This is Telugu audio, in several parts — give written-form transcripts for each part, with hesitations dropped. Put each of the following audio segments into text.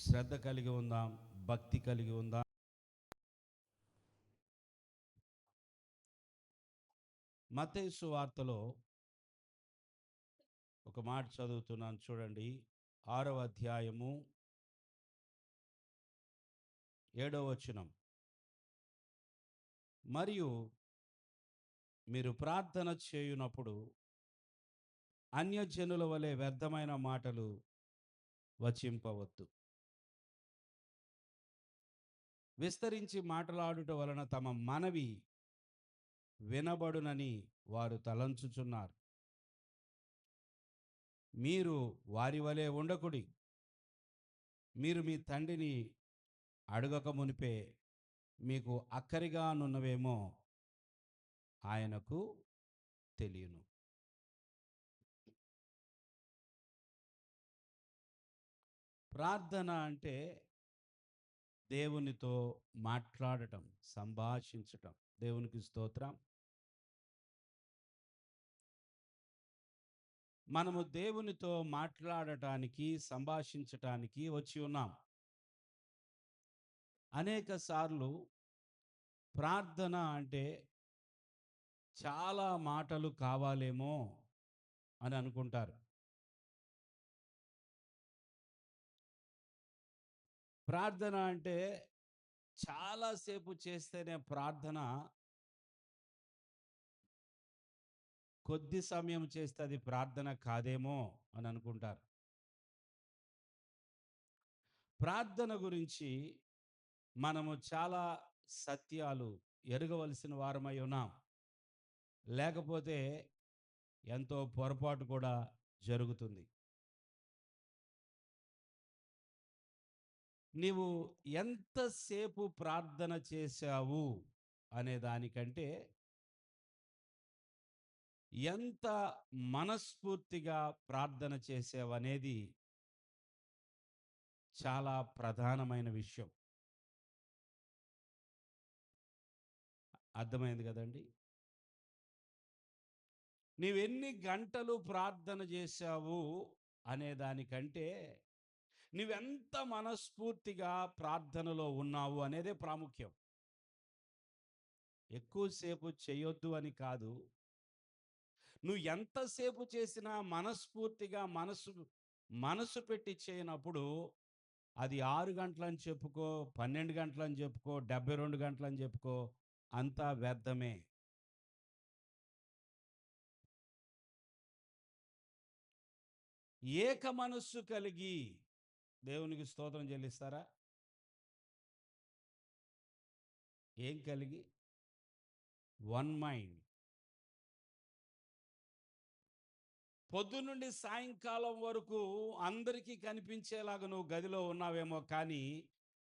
శ్రద్ధ కలిగి ఉందాం, భక్తి కలిగి ఉందాం. మత్తయి సువార్తలో ఒక మాట చదువుతున్నాను చూడండి. 6వ అధ్యాయము 7వ వచనం. మరియు మీరు ప్రార్థన చేయునప్పుడు అన్యజనుల వలె వ్యర్థమైన మాటలు వచింపవద్దు. విస్తరించి మాట్లాడుట వలన తమ మనవి వినబడునని వారు తలంచుచున్నారు. మీరు వారి వలె ఉండకుడి. మీరు మీ తండ్రిని అడగక మునిపే మీకు అక్కరిగానున్నవేమో ఆయనకు తెలియను. ప్రార్థన అంటే దేవునితో మాట్లాడటం, సంభాషించటం. దేవునికి స్తోత్రం. మనము దేవునితో మాట్లాడటానికి, సంభాషించటానికి వచ్చి ఉన్నాం. అనేక సార్లు ప్రార్థన అంటే చాలా మాటలు కావాలేమో అని అనుకుంటారు. ప్రార్థన అంటే చాలాసేపు చేస్తేనే ప్రార్థన, కొద్ది సమయం చేస్తే అది ప్రార్థన కాదేమో అని అనుకుంటారు. ప్రార్థన గురించి మనము చాలా సత్యాలు ఎరగవలసిన వారమై ఉన్నాం. లేకపోతే ఎంతో పొరపాటు కూడా జరుగుతుంది. నీవు ఎంతసేపు ప్రార్థన చేశావు అనే దానికంటే ఎంత మనస్ఫూర్తిగా ప్రార్థన చేసావు అనేది చాలా ప్రధానమైన విషయం. అర్థమైంది కదండి? నీవెన్ని గంటలు ప్రార్థన చేశావు అనే దానికంటే నువ్వెంత మనస్ఫూర్తిగా ప్రార్థనలో ఉన్నావు అనేదే ప్రాముఖ్యం. ఎక్కువసేపు చేయొద్దు అని కాదు. నువ్వు ఎంతసేపు చేసినా మనస్ఫూర్తిగా మనసు పెట్టి చేయనప్పుడు అది 6 గంటలని చెప్పుకో, 12 గంటలని చెప్పుకో, 72 గంటలని చెప్పుకో, అంతా వ్యర్థమే. ఏక మనస్సు కలిగి దేవునికి స్తోత్రం చెల్లిస్తారా? ఏం కలిగి? One mind. పొద్దునుండి సాయంకాలం వరకు అందరికీ కనిపించేలాగా నువ్వు గదిలో ఉన్నావేమో, కానీ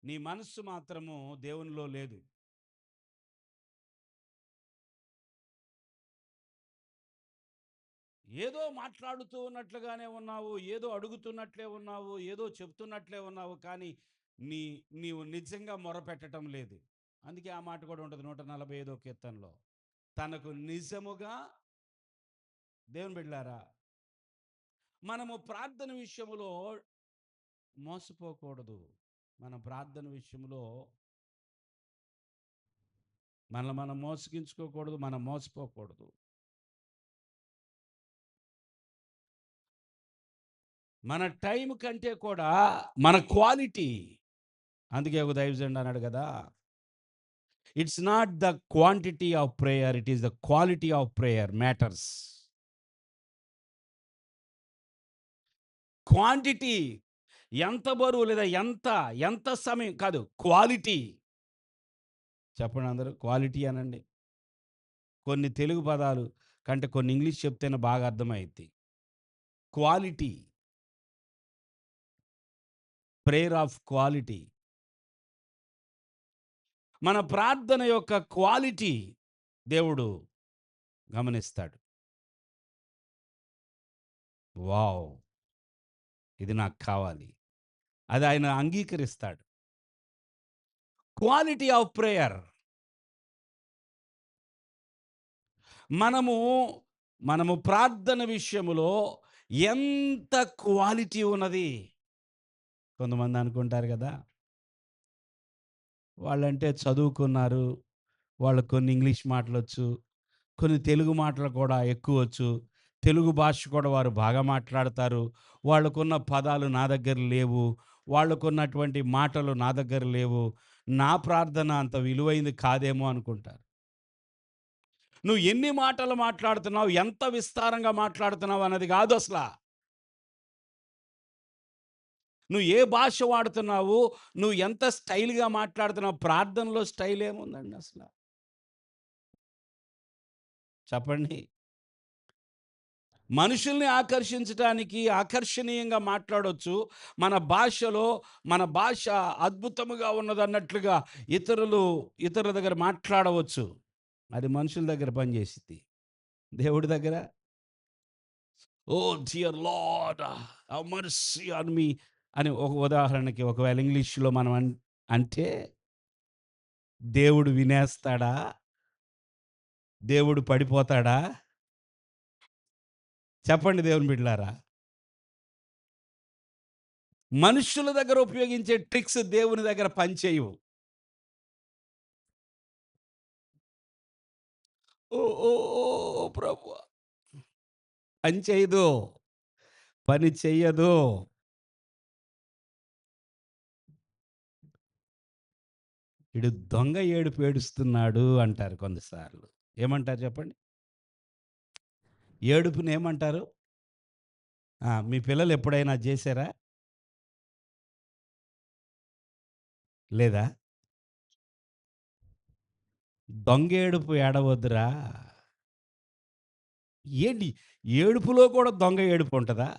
నీ మనస్సు మాత్రము దేవునిలో లేదు. ఏదో మాట్లాడుతూ ఉన్నట్లుగానే ఉన్నావు, ఏదో అడుగుతున్నట్లే ఉన్నావు, ఏదో చెప్తున్నట్లే ఉన్నావు, కానీ నీవు నిజంగా మొరపెట్టడం లేదు. అందుకే ఆ మాట కూడా ఉంటుంది 145వ కీర్తనలో. తనకు నిజముగా దేవుని బిడ్డలారా, మనము ప్రార్థన విషయంలో మోసపోకూడదు. మన ప్రార్థన విషయంలో మనం మోసగించుకోకూడదు, మనం మోసపోకూడదు. మన టైం కంటే కూడా మన క్వాలిటీ. అందుకే ఒక దైవజనుడు అన్నాడు కదా, it's not the quantity of prayer, it is the quality of prayer matters. Quantity ఎంత బరువు లేదా ఎంత సమయం కాదు, క్వాలిటీ. చెప్పండి అందరూ, క్వాలిటీ అనండి. కొన్ని తెలుగు పదాలు కంటే కొన్ని ఇంగ్లీష్ చెప్తేనే బాగా అర్థమైద్ది. Quality, prayer of quality. మన ప్రార్థన యొక్క క్వాలిటీ దేవుడు గమనిస్తాడు. వావ్, ఇది నాకు కావాలి, అది ఆయన అంగీకరిస్తాడు. Quality of prayer. మనము ప్రార్థన విషయములో ఎంత క్వాలిటీ ఉన్నది. కొంతమంది అనుకుంటారు కదా! వాళ్ళంటే చదువుకున్నారు. వాళ్ళకి కొన్ని ఇంగ్లీష్ మాటలొచ్చు. కొన్ని తెలుగు మాటలు కూడా ఎక్కువొచ్చు. తెలుగు భాష కూడా వారు బాగా మాట్లాడతారు. వాళ్ళకున్న పదాలు నా దగ్గర లేవు. వాళ్ళకున్నటువంటి మాటలు నా దగ్గర లేవు. నా ప్రార్థన అంత విలువైంది కాదేమో అనుకుంటారు. నువ్వు ఎన్ని మాటలు మాట్లాడుతున్నావు, ఎంత విస్తారంగా మాట్లాడుతున్నావు అన్నది గాదసల. నువ్వు ఏ భాష వాడుతున్నావు, నువ్వు ఎంత స్టైల్‌గా మాట్లాడుతున్నావు, ప్రార్థనలో స్టైల్ ఏముందండి అసల? చెప్పండి. మనుషుల్ని ఆకర్షించటానికి ఆకర్షణీయంగా మాట్లాడొచ్చు. మన భాషలో మన భాష అద్భుతముగా ఉన్నదన్నట్లుగా ఇతరుల దగ్గర మాట్లాడవచ్చు. అది మనుషుల దగ్గర పనిచేసిద్ది. దేవుడి దగ్గర oh! Dear Lord have mercy on me అని ఒక ఉదాహరణకి ఒకవేళ ఇంగ్లీష్‌లో మనం అంటే దేవుడు వినేస్తాడా? దేవుడు పడిపోతాడా? చెప్పండి దేవుని బిడ్డలారా. మనుష్యుల దగ్గర ఉపయోగించే ట్రిక్స్ దేవుని దగ్గర పనిచేయవు. ఓహ్! ఓహ్! ఓహ్! ప్రభువా! పని చేయదు. పని చెయ్యదు. ఈడు దొంగ ఏడుపు ఏడుస్తున్నాడు అంటారు కొన్నిసార్లు. ఏమంటారు చెప్పండి? ఏడుపునేమంటారు? మీ పిల్లలు ఎప్పుడైనా జేశారా? లేదా? దొంగేడుపు ఏడవద్దురా! ఏంటి ఏడుపులో కూడా దొంగ ఏడుపుంటదా?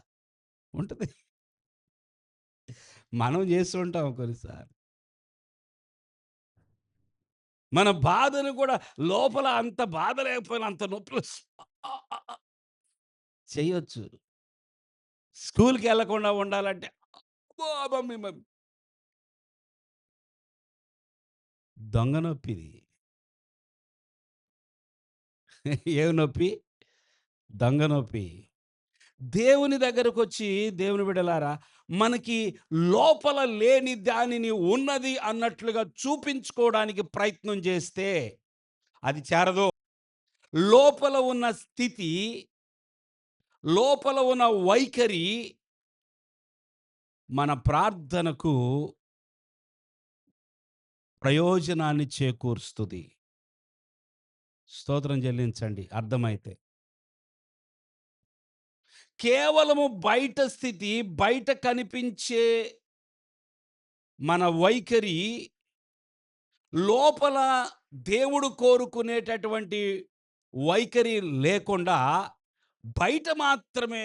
ఉంటది. మనం జేస్తూ ఉంటాం కొన్నిసార్లు. మన బాధను కూడా లోపల అంత బాధ లేకపోయినా అంత నొప్పులు చేయొచ్చు. స్కూలుకెళ్ళకుండా ఉండాలంటే అబ్బో! మమ్మీ దొంగ నొప్పిది. ఏమి నొప్పి? దొంగ నొప్పి. దేవుని దగ్గరకొచ్చి దేవుని బిడ్డలారా, మనకి లోపల లేని దానిని ఉన్నది అన్నట్లుగా చూపించుకోవడానికి ప్రయత్నం చేస్తే అది చేరదు. లోపల ఉన్న స్థితి, లోపల ఉన్న వైఖరి మన ప్రార్థనకు ప్రయోజనాన్ని చేకూరుస్తది. స్తోత్రం చెల్లించండి అర్థమైతే. కేవలము బయట స్థితి, బయట కనిపించే మన వైఖరి లోపల దేవుడు కోరుకునేటటువంటి వైఖరి లేకుండా బయట మాత్రమే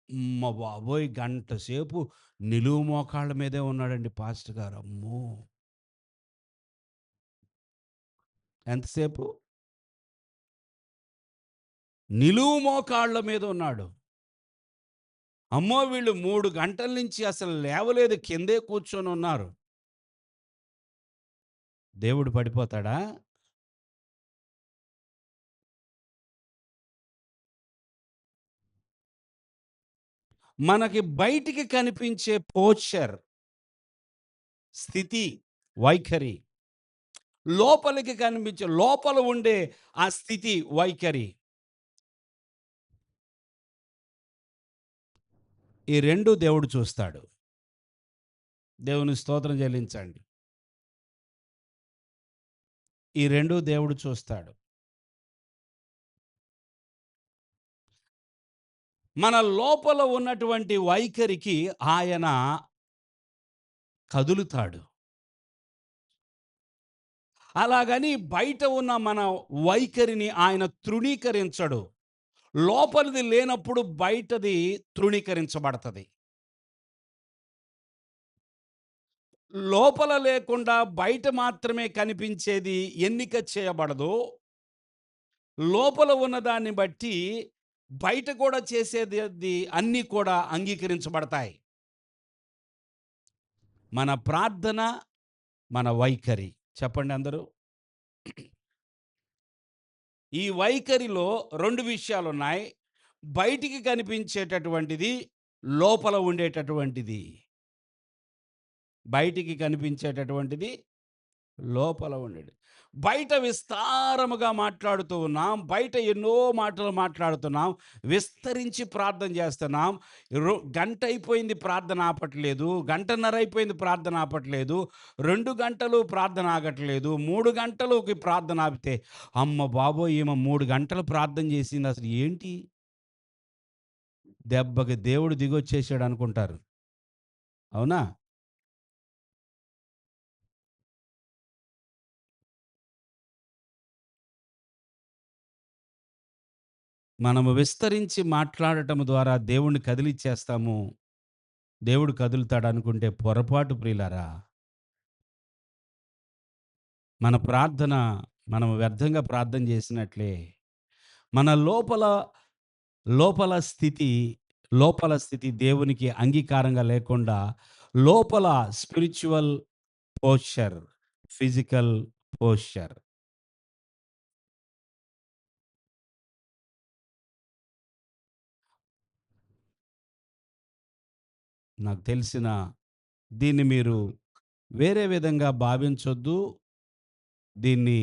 అమ్మ బాబోయ్! గంట సేపు నిలువు మోకాళ్ళ మీదే ఉన్నాడండి పాస్టర్ గారు. అమ్మో! ఎంతసేపు? నిలువు మోకాళ్ళ మీద ఉన్నాడు. అమ్మో! వీళ్ళు 3 గంటల నుంచి అసలు లేవలేదు. కిందే కూర్చొనున్నారు. దేవుడు పడిపోతాడా? మనకి బయటికి కనిపించే పోస్చర్, స్థితి, వైఖరి, లోపలికి కనిపించే లోపల ఉండే ఆ స్థితి, వైఖరి ఈ 2 దేవుడు చూస్తాడు. దేవునికి స్తోత్రం చెల్లించండి. ఈ 2 దేవుడు చూస్తాడు. మన లోపల ఉన్నటువంటి వైఖరికి ఆయన కదులుతాడు. అలాగని బయట ఉన్న మన వైఖరిని ఆయన తృణీకరించడు. లోపలిది లేనప్పుడు బయటది తృణీకరించబడతది. లోపల లేకుండా బయట మాత్రమే కనిపించేది ఎన్నిక చేయబడదు. లోపల ఉన్నదాన్ని బట్టి బయట కూడా చేసేది అన్నీ కూడా అంగీకరించబడతాయి. మన ప్రార్థన, మన వైఖరి. చెప్పండి అందరూ. ఈ వైఖరిలో 2 విషయాలున్నాయి. బయటికి కనిపించేటటువంటిది, లోపల ఉండేటటువంటిది. బయటికి కనిపించేటటువంటిది లోపల ఉండేది. బయట విస్తారముగా మాట్లాడుతూ ఉన్నాం. బయట ఎన్నో మాటలు మాట్లాడుతున్నాం. విస్తరించి ప్రార్థన చేస్తున్నాం. గంట అయిపోయింది ప్రార్థన ఆపట్లేదు. గంటన్నర అయిపోయింది ప్రార్థన ఆపట్లేదు. 2 గంటలు ప్రార్థన ఆగట్లేదు. 3 గంటలుకి ప్రార్థన ఆపితే, అమ్మ బాబోయ్! ఈమె 3 గంటలు ప్రార్థన చేసింది అసలు ఏంటి? దెబ్బకి దేవుడు దిగొచ్చేసాడు అనుకుంటారు. అవునా? మనము విస్తరించి మాట్లాడటం ద్వారా దేవుడిని కదిలిచ్చేస్తాము. దేవుడు కదులుతాడనుకుంటే పొరపాటు ప్రియులారా. మన ప్రార్థన మనం వ్యర్థంగా ప్రార్థన చేసినట్లే. మన లోపల స్థితి లోపల స్థితి దేవునికి అంగీకారంగా లేకుండా లోపల స్పిరిచ్యువల్ పోస్చర్, ఫిజికల్ పోస్చర్. నాకు తెలిసిన దీన్ని మీరు వేరే విధంగా భావించొద్దు. దీన్ని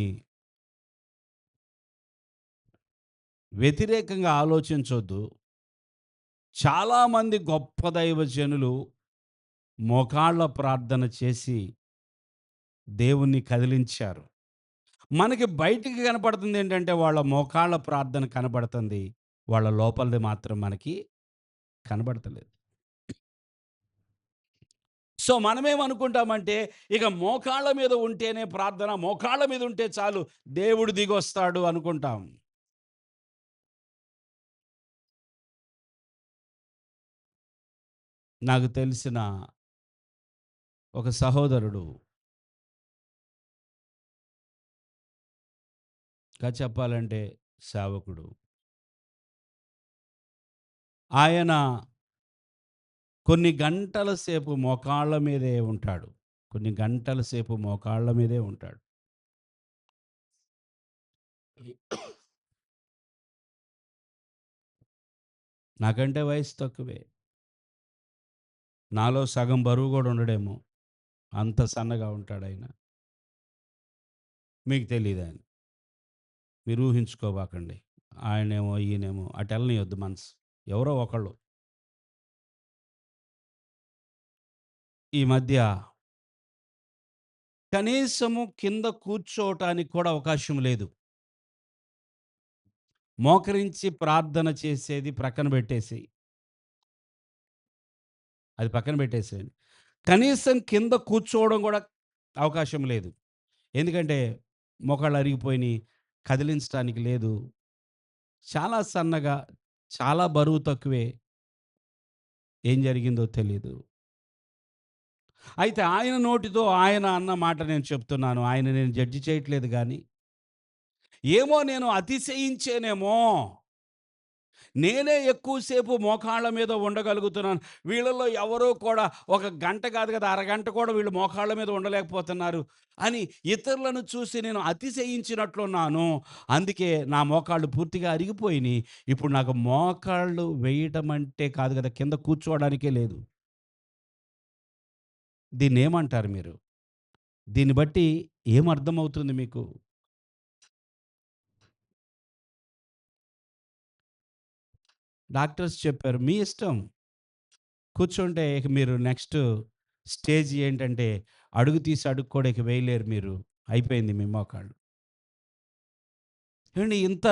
వ్యతిరేకంగా ఆలోచించొద్దు. చాలామంది గొప్ప దైవజనులు మోకాళ్ళ ప్రార్థన చేసి దేవుణ్ణి కదిలించారు. మనకి బయటికి కనపడుతుందేంటంటే వాళ్ళ మోకాళ్ళ ప్రార్థన కనబడుతుంది. వాళ్ళ లోపలిది మాత్రం మనకి కనబడతలేదు. సో, మనమేమనుకుంటామంటే ఇక మోకాళ్ళ మీద ఉంటేనే ప్రార్థన, మోకాళ్ళ మీద ఉంటే చాలు దేవుడు దిగొస్తాడు అనుకుంటాం. నాకు తెలిసిన ఒక సహోదరుడు, ఇంకా చెప్పాలంటే సేవకుడు. ఆయన కొన్ని గంటల సేపు మోకాళ్ళ మీదే ఉంటాడు. కొన్ని గంటల సేపు మోకాళ్ళ మీదే ఉంటాడు. నాకంటే వయసు తక్కువే. నాలో సగం బరువు గూడా ఉండడేమో. అంత సన్నగా ఉంటాడాయన. మీకు తెలీదాయన. మీరు ఊహించుకోబాకండి. ఆయనేమో, ఈయనేమో అటెళ్ళనీయొద్దు మనసు. ఎవరో ఒకళ్ళు. ఈ మధ్య కనీసము కింద కూర్చోవటానికి కూడా అవకాశం లేదు. మోకరించి ప్రార్థన చేసేది ప్రక్కన బెట్టేసేయి. అది పక్కన బెట్టేసేయండి. కనీసం కింద కూర్చోవడం గూడా అవకాశం లేదు. ఎందుకంటే మోకాళ్ళు అరిగిపోయినియి. కదిలించటానికి లేదు. చాలా సన్నగా, చాలా బరువు తక్కువే. ఏం జరిగిందో తెలీదు. అయితే ఆయన నోటితో ఆయన అన్న మాట నేను చెప్తున్నాను. ఆయన నేను జడ్జి చేయట్లేదు గానీ, ఏమో నేను అతిశయించానేమో! నేనే ఎక్కువ సేపు మోకాళ్ళ మీద ఉండగలుగుతున్నాను. వీళ్ళలో ఎవరో కూడా ఒక గంట కాదు కదా! అరగంట కూడా వీళ్ళు మోకాళ్ళ మీద ఉండలేకపోతున్నారు అని ఇతరులను చూసి నేను అతిశయించినట్లున్నాను. అందుకే నా మోకాళ్ళు పూర్తిగా అరిగిపోయినియి. ఇప్పుడు నాకు మోకాళ్ళు వేయటం అంటే కాదు కదా! కింద కూర్చోవడానికే లేదు. దీన్నేమంటారు మీరు? దీన్ని బట్టి ఏమర్థమవుతుంది మీకు? డాక్టర్స్ చెప్పారు. మీ ఇష్టం. కూర్చుంటే ఇక మీరు నెక్స్ట్ స్టేజ్ ఏంటంటే, అడుగు తీసి అడుగు కూడా ఇక వేయలేరు మీరు. అయిపోయింది మీ మోకాళ్ళు. ఏవండీ ఇంత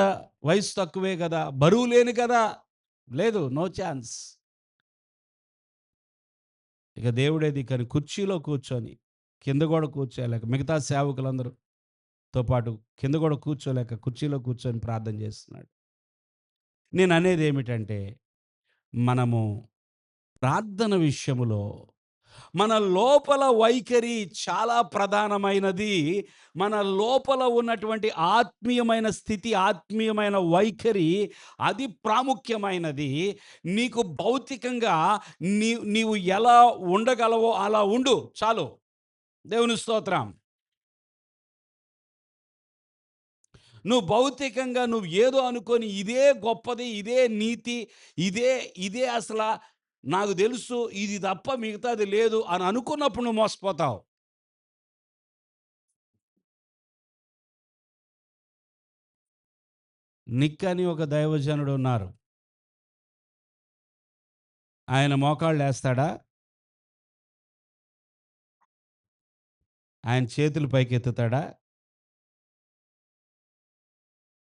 వయసు తక్కువే గదా! బరువు లేను కదా! లేదు. No chance. ఇక దేవుడే దిక్కని కుర్చీలో కూర్చొని, కింద గూడా కూర్చోలేక మిగతా సేవకులందరూతో పాటు కింద గూడా కూర్చోలేక కుర్చీలో కూర్చొని ప్రార్థన చేస్తున్నాడు. నేననేదేమిటంటే, మనము ప్రార్థన విషయములో మన లోపల వైఖరి చాలా ప్రధానమైనది. మన లోపల ఉన్నటువంటి ఆత్మీయమైన స్థితి, ఆత్మీయమైన వైఖరి అది ప్రాముఖ్యమైనది. నీకు భౌతికంగా నీవు ఎలా ఉండగలవో అలా ఉండు చాలు. దేవుని స్తోత్రం. నువ్వు భౌతికంగా నువ్వు ఏదో అనుకోని ఇదే గొప్పది, ఇదే నీతి, ఇదే ఇదే అసల నాకు తెలుసు ఇది తప్ప మిగతాది లేదు అని అనుకున్నప్పుడు నువ్వు మోసపోతావు. నిక్ అని ఒక దైవజనుడున్నారు. ఆయన మోకాళ్ళేస్తాడా? ఆయన చేతులు పైకెత్తుతాడా?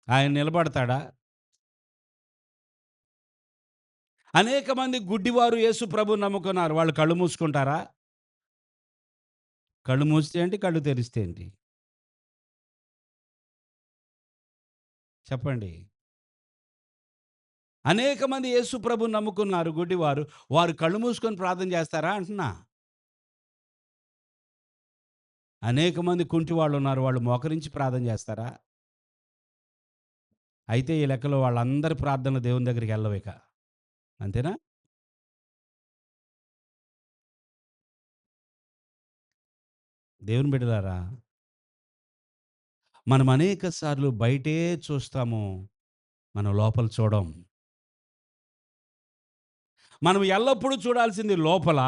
ఆయన నిలబడతాడా? అనేక మంది గుడ్డివారు యేసు ప్రభువుని నమ్ముకున్నారు. వాళ్ళు కళ్ళు మూసుకుంటారా? కళ్ళు మూస్తే ఏంటి? కళ్ళు తెరిస్తే ఏంటి? చెప్పండి. అనేక మంది యేసు ప్రభువుని నమ్ముకున్నారు గుడ్డివారు. వారు కళ్ళు మూసుకొని ప్రార్థన చేస్తారా అంటున్నా? అనేక మంది కుంటివాళ్ళున్నారు. వాళ్ళు మోకరించి ప్రార్థన చేస్తారా? అయితే ఈ లెక్కలో వాళ్ళందరి ప్రార్థనలు దేవుని దగ్గరికెళ్ళవిక. అంతేనా? దేవుని బిడ్డలారా, మనం అనేక సార్లు బయటే చూస్తాము. మనం లోపల చూడం. మనం ఎల్లప్పుడూ చూడాల్సింది లోపల.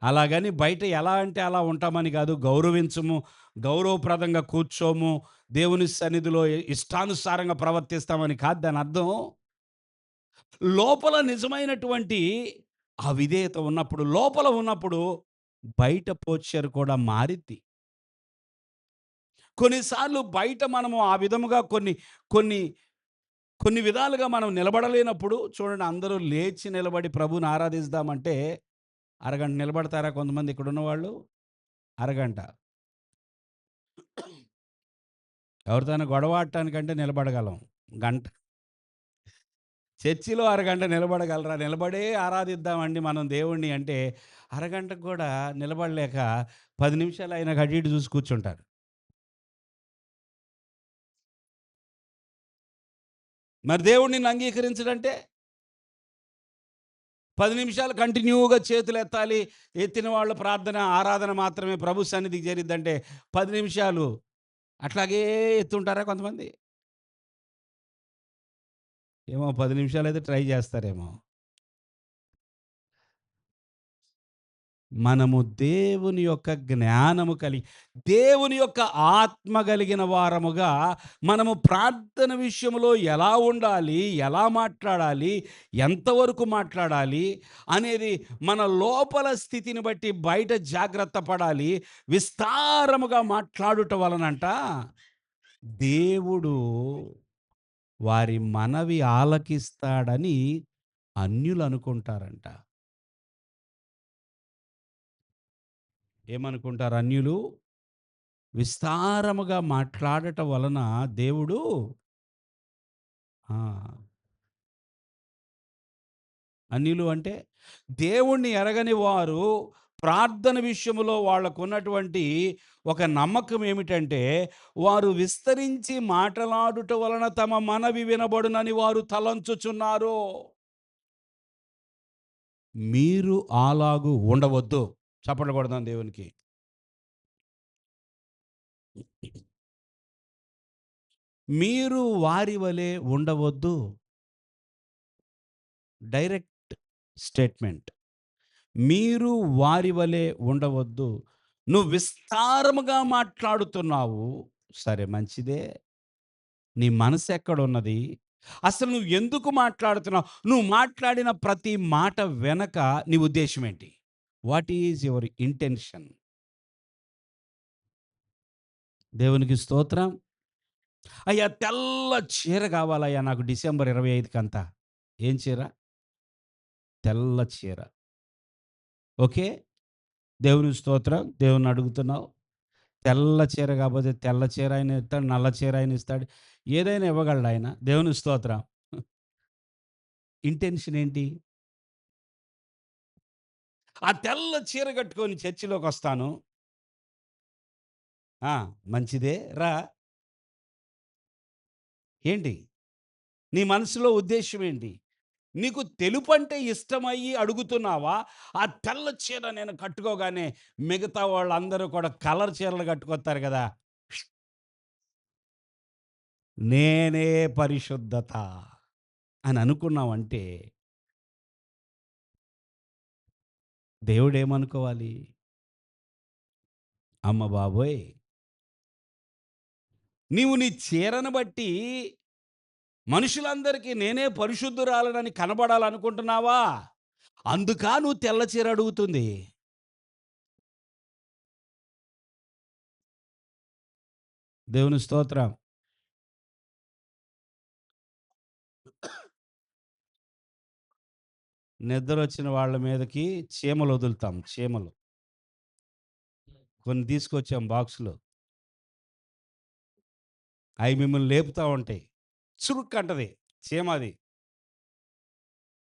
అలాగని బయట ఎలా అంటే అలా ఉంటామని కాదు. గౌరవించము, గౌరవప్రదంగా కూర్చోము, దేవుని సన్నిధిలో ఇష్టానుసారంగా ప్రవర్తిస్తామని కాదు దానర్థం. లోపల నిజమైనటువంటి ఆ విధేయత ఉన్నప్పుడు, లోపల ఉన్నప్పుడు బయట పోశ్చర్ కూడా మారిద్ది. కొన్నిసార్లు బయట మనము ఆ విధముగా కొన్ని కొన్ని విధాలుగా మనం నిలబడలేనప్పుడు చూడండి, అందరూ లేచి నిలబడి ప్రభువుని ఆరాధిస్తామంటే అరగంట నిలబడతారా కొంతమంది ఇక్కడున్న వాళ్ళు? అరగంట. ఎవరితోనా గొడవ ఆడటానికంటే నిలబడగలం. గంట చర్చిలో అరగంట నిలబడగలరా? నిలబడే ఆరాధిద్దామండి మనం దేవుడిని అంటే, అరగంటకు గూడా నిలబడలేక 10 నిమిషాలు అయినాక అటు ఇటు చూసి కూర్చుంటారు. మరి దేవుడు నిన్ను అంగీకరించడంటే 10 నిమిషాలు కంటిన్యూగా చేతులెత్తాలి. ఎత్తిన వాళ్ళ ప్రార్థన, ఆరాధన మాత్రమే ప్రభు సన్నిధికి చేరిద్దంటే 10 నిమిషాలు అట్లాగే ఎత్తుంటారా కొంతమంది? ఏమో 10 నిమిషాలైతే ట్రై చేస్తారేమో. మనము దేవుని యొక్క జ్ఞానము కలిగి, దేవుని యొక్క ఆత్మ కలిగిన వారముగా మనము ప్రార్థన విషయంలో ఎలా ఉండాలి, ఎలా మాట్లాడాలి, ఎంతవరకు మాట్లాడాలి అనేది మన లోపల స్థితిని బట్టి బయట జాగ్రత్త పడాలి. విస్తారముగా మాట్లాడుట వలనంట దేవుడు వారి మనవి ఆలకిస్తాడని అన్యులు అనుకుంటారంట. ఏమనుకుంటారు అన్యులు? విస్తారముగా మాట్లాడటం వలన దేవుడు ఆ! అన్యులు అంటే దేవుణ్ణి ఎరగని వారు ప్రార్థన విషయములో వాళ్ళకున్నటువంటి ఒక నమ్మకం ఏమిటంటే, వారు విస్తరించి మాటలాడుట వలన తమ మనవి వినబడునని వారు తలంచుచున్నారు. మీరు అలాగు ఉండవద్దు. చప్పట్లు కొడదాం దేవునికి. మీరు వారి వలె ఉండవద్దు. Direct statement. మీరు వారి వలె ఉండవద్దు. నువ్వు విస్తారముగా మాట్లాడుతున్నావు. సరే మంచిదే. నీ మనసెక్కడున్నది? అసలు నువ్వు ఎందుకు మాట్లాడుతున్నావు? నువ్వు మాట్లాడిన ప్రతి మాట వెనక నీ ఉద్దేశ్యం ఏంటి? What is your intention? దేవునికి స్తోత్రం. అయ్యా తెల్ల చీర కావాలయ్యా నాకు డిసెంబర్ 25కంతా. ఏం చీర? తెల్ల చీర. ఓకే. దేవునికి స్తోత్రం. దేవుడిని అడుగుతున్నావు. తెల్ల చీర కాపోతే తెల్ల చీర ఆయన ఇస్తాడు. నల్ల చీర ఆయన ఇస్తాడు. ఏదైనా ఇవ్వగలడు ఆయన. దేవునికి స్తోత్రం. ఇంటెన్షన్ ఏంటి? ఆ తెల్ల చీర కట్టుకొని చర్చిలోకొస్తాను. ఆ! మంచిదే రా. ఏంటి? నీ మనసులో ఉద్దేశ్యం ఏంటి? నీకు తెలుపంటే ఇష్టమయ్యి అడుగుతున్నావా? ఆ తెల్ల చీర నేను కట్టుకోగానే మిగతా వాళ్ళందరూ కూడా కలర్ చీరలు కట్టుకొత్తారు గదా! నేనే పరిశుద్ధత అని అనుకున్నావంటే దేవుడేమనుకోవాలి? అమ్మ బాబోయ్! నీవు నీ చీరను బట్టి మనుషులందరికీ నేనే పరిశుద్ధురాలనని కనబడాలనుకుంటున్నావా? అందుకా నువ్వు తెల్ల చీర అడుగుతుంది. దేవుని స్తోత్రం. నిద్రొచ్చిన వాళ్ళ మీదకి చీమలొదులుతాం. చీమలు. కొన్ని తీసుకొచ్చాం బాక్స్‌లో. అయి మిమ్మల్ని లేపుతా ఉంటాయి. చురుక్కంటది చీమ అది.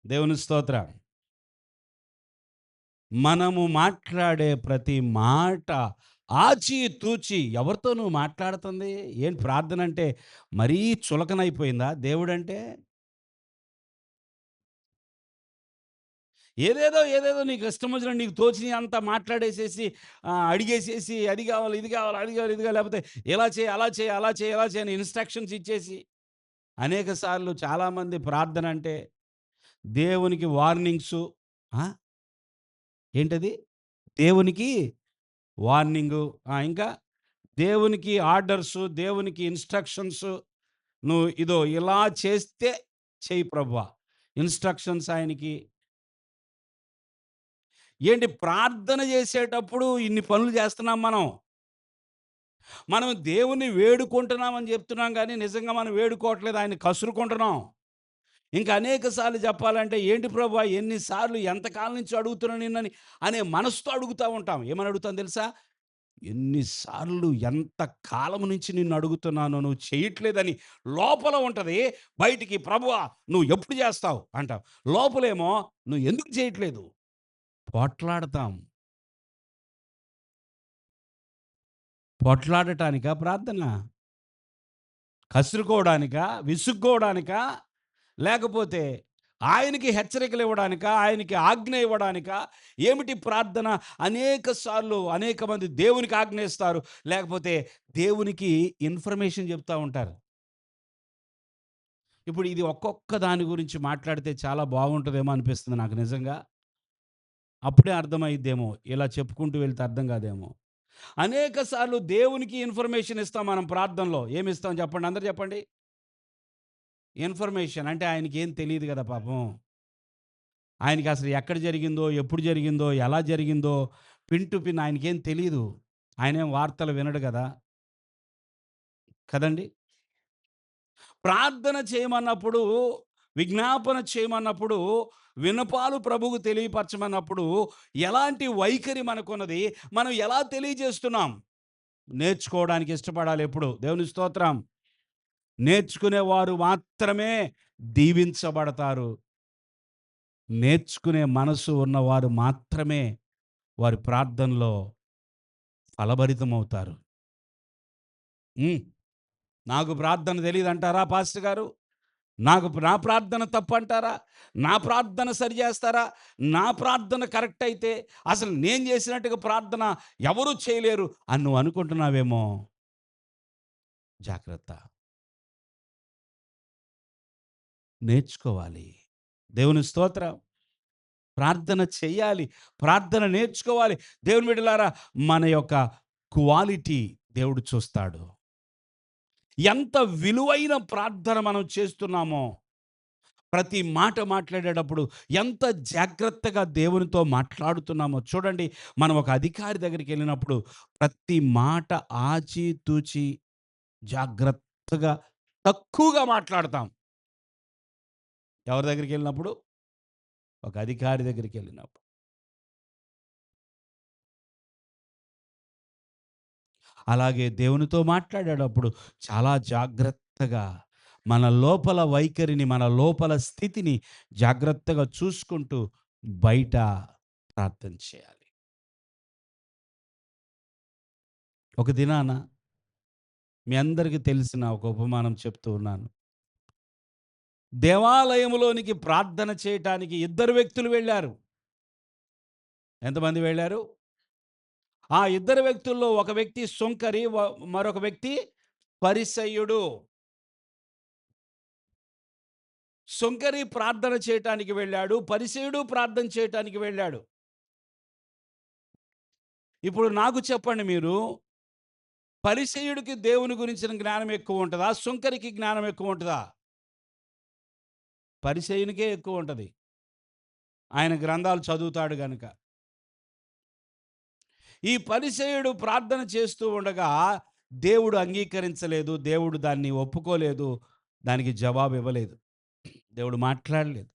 దేవుని స్తోత్రం. మనము మాట్లాడే ప్రతి మాట ఆచితూచి ఎవరితో నువ్వు మాట్లాడుతుంది? ఏంటి ప్రార్థనంటే మరీ చులకనైపోయిందా దేవుడంటే? ఏదేదో నీకు ఇష్టమొచ్చినట్టు నీకు తోచినయి అంతా మాట్లాడేసేసి అడిగేసేసి అది గావాలి, ఇది గావాలి, అది గావాలి, ఇది గావాలి లేకపోతే ఇలా చేయి, అలా చేయి, అలా చేయి, ఇలా చేయి అని ఇన్‌స్ట్రక్షన్స్ ఇచ్చేసి అనేక సార్లు చాలామంది ప్రార్థనంటే దేవునికి వార్నింగ్సు ఆ! ఏంటది? దేవునికి వార్నింగు. ఇంకా దేవునికి ఆర్డర్సు, దేవునికి ఇన్‌స్ట్రక్షన్సు. నువ్వు ఇదో ఇలా చేస్తే చెయ్యి ప్రభువా. ఇన్‌స్ట్రక్షన్స్ ఆయనకి. ఏంటి ప్రార్థన చేసేటప్పుడు ఇన్ని పనులు చేస్తున్నాం మనం. మనం దేవుణ్ణి వేడుకుంటున్నామని చెప్తున్నాం గానీ, నిజంగా మనం వేడుకోవట్లేదు. ఆయన్ని కసురుకుంటున్నాం. ఇంకా అనేక సార్లు చెప్పాలంటే, ఏంటి ప్రభువా ఎన్ని సార్లు ఎంతకాలం నుంచి అడుగుతున్నా నిన్నని అనే మనసుతో అడుగుతా ఉంటాం. ఏమని అడుగుతాం తెలుసా? ఎన్ని సార్లు ఎంత కాలం నుంచి నిన్ను అడుగుతున్నానో నువ్వు చేయట్లేదని లోపల ఉంటది. బయటికి ప్రభువా నువ్వు ఎప్పుడు చేస్తావు అంటాం. లోపలేమో నువ్వు ఎందుకు చేయట్లేదు? పోట్లాడతాం. పోట్లాడటానికా ప్రార్థన? కసురుకోవడానికా? విసుక్కోవడానికా? లేకపోతే ఆయనకి హెచ్చరికలు ఇవ్వడానికా? ఆయనకి ఆజ్ఞ ఇవ్వడానికా? ఏమిటి ప్రార్థన? అనేక సార్లు అనేక మంది దేవునికి ఆజ్ఞ ఇస్తారు. లేకపోతే దేవునికి ఇన్ఫర్మేషన్ చెప్తా ఉంటారు. ఇప్పుడు ఇది ఒక్కొక్క దాని గురించి మాట్లాడితే చాలా బాగుంటదేమో అనిపిస్తుంది నాకు నిజంగా. అప్పుడే అర్థమైద్దేమో. ఇలా చెప్పుకుంటూ వెళ్తే అర్థం కాదేమో. అనేక సార్లు దేవునికి ఇన్ఫర్మేషన్ ఇస్తాం మనం ప్రార్థనలో. ఏమిస్తాం చెప్పండి? అందరూ చెప్పండి. ఇన్ఫర్మేషన్ అంటే ఆయనకేం తెలీదు గదా పాపం. ఆయనకసలు ఎక్కడ జరిగిందో, ఎప్పుడు జరిగిందో, ఎలా జరిగిందో పిన్ టు పిన్ ఆయనకేం తెలీదు. ఆయనేం వార్తలు వినడు గదా! కదండీ! ప్రార్థన చేయమన్నప్పుడు, విజ్ఞాపన చేయమన్నప్పుడు, విన్నపాలు ప్రభువుకు తెలియపరచమన్నప్పుడు ఎలాంటి వైఖరి మనకున్నది? మనం ఎలా తెలియజేస్తున్నాం? నేర్చుకోవడానికి ఇష్టపడాలి ఎప్పుడు. దేవుని స్తోత్రం. నేర్చుకునేవారు మాత్రమే దీవించబడతారు. నేర్చుకునే మనసు ఉన్నవారు మాత్రమే వారి ప్రార్థనలో ఫలభరితమవుతారు. హ్మ్. నాకు ప్రార్థన తెలీదంటారా పాస్టర్ గారు? నా ప్రార్థన తప్పంటారా? నా ప్రార్థన సరి జేస్తారా? నా ప్రార్థన కరెక్ట్ అయితే అసలు నేను జేసినట్టుగా ప్రార్థన ఎవరు చేయలేరు అని నువ్వు అనుకుంటున్నావేమో జాగ్రత్త. నేర్చుకోవాలి. దేవుని స్తోత్రం. ప్రార్థన చెయ్యాలి. ప్రార్థన నేర్చుకోవాలి. దేవుని బిడ్డలారా మన యొక్క క్వాలిటీ దేవుడు చూస్తాడు. ఎంత విలువైన ప్రార్థన మనం చేస్తున్నామో ప్రతి మాట మాట్లాడేటప్పుడు ఎంత జాగ్రత్తగా దేవునితో మాట్లాడుతున్నామో చూడండి. మనం ఒక అధికారి దగ్గరికెళ్ళినప్పుడు ప్రతి మాట ఆచితూచి జాగ్రత్తగా తక్కువగా మాట్లాడతాం. ఎవరి దగ్గరికెళ్ళినప్పుడు? ఒక అధికారి దగ్గరికెళ్ళినప్పుడు. అలాగే దేవునితో మాట్లాడేటప్పుడు చాలా జాగ్రత్తగా మన లోపల వైఖరిని, మన లోపల స్థితిని జాగ్రత్తగా చూసుకుంటూ బయట ప్రార్థన చేయాలి. ఒక దినాన మీ అందరికీ తెలిసిన ఒక ఉపమానం చెప్తూ ఉన్నాను. దేవాలయములోనికి ప్రార్థన చేయటానికి ఇద్దరు వ్యక్తులు వెళ్లారు. ఎంతమంది వెళ్లారు? ఆ ఇద్దరు వ్యక్తుల్లో ఒక వ్యక్తి సుంకరి, మరొక వ్యక్తి పరిసయ్యుడు. సుంకరి ప్రార్థన చేయటానికి వెళ్ళాడు. పరిసయ్యుడు ప్రార్థన చేయటానికి వెళ్ళాడు. ఇప్పుడు నాకు చెప్పండి మీరు, పరిసయ్యుడికి దేవుని గురించిన జ్ఞానం ఎక్కువ ఉంటదా? సుంకరికి జ్ఞానం ఎక్కువ ఉంటదా? పరిసయ్యునికే ఎక్కువ ఉంటది. ఆయన గ్రంథాలు చదువుతాడు గనుక. ఈ పరిసయ్యుడు ప్రార్థన చేస్తూ ఉండగా దేవుడు అంగీకరించలేదు. దేవుడు దాన్ని ఒప్పుకోలేదు. దానికి జవాబు ఇవ్వలేదు. దేవుడు మాట్లాడలేదు.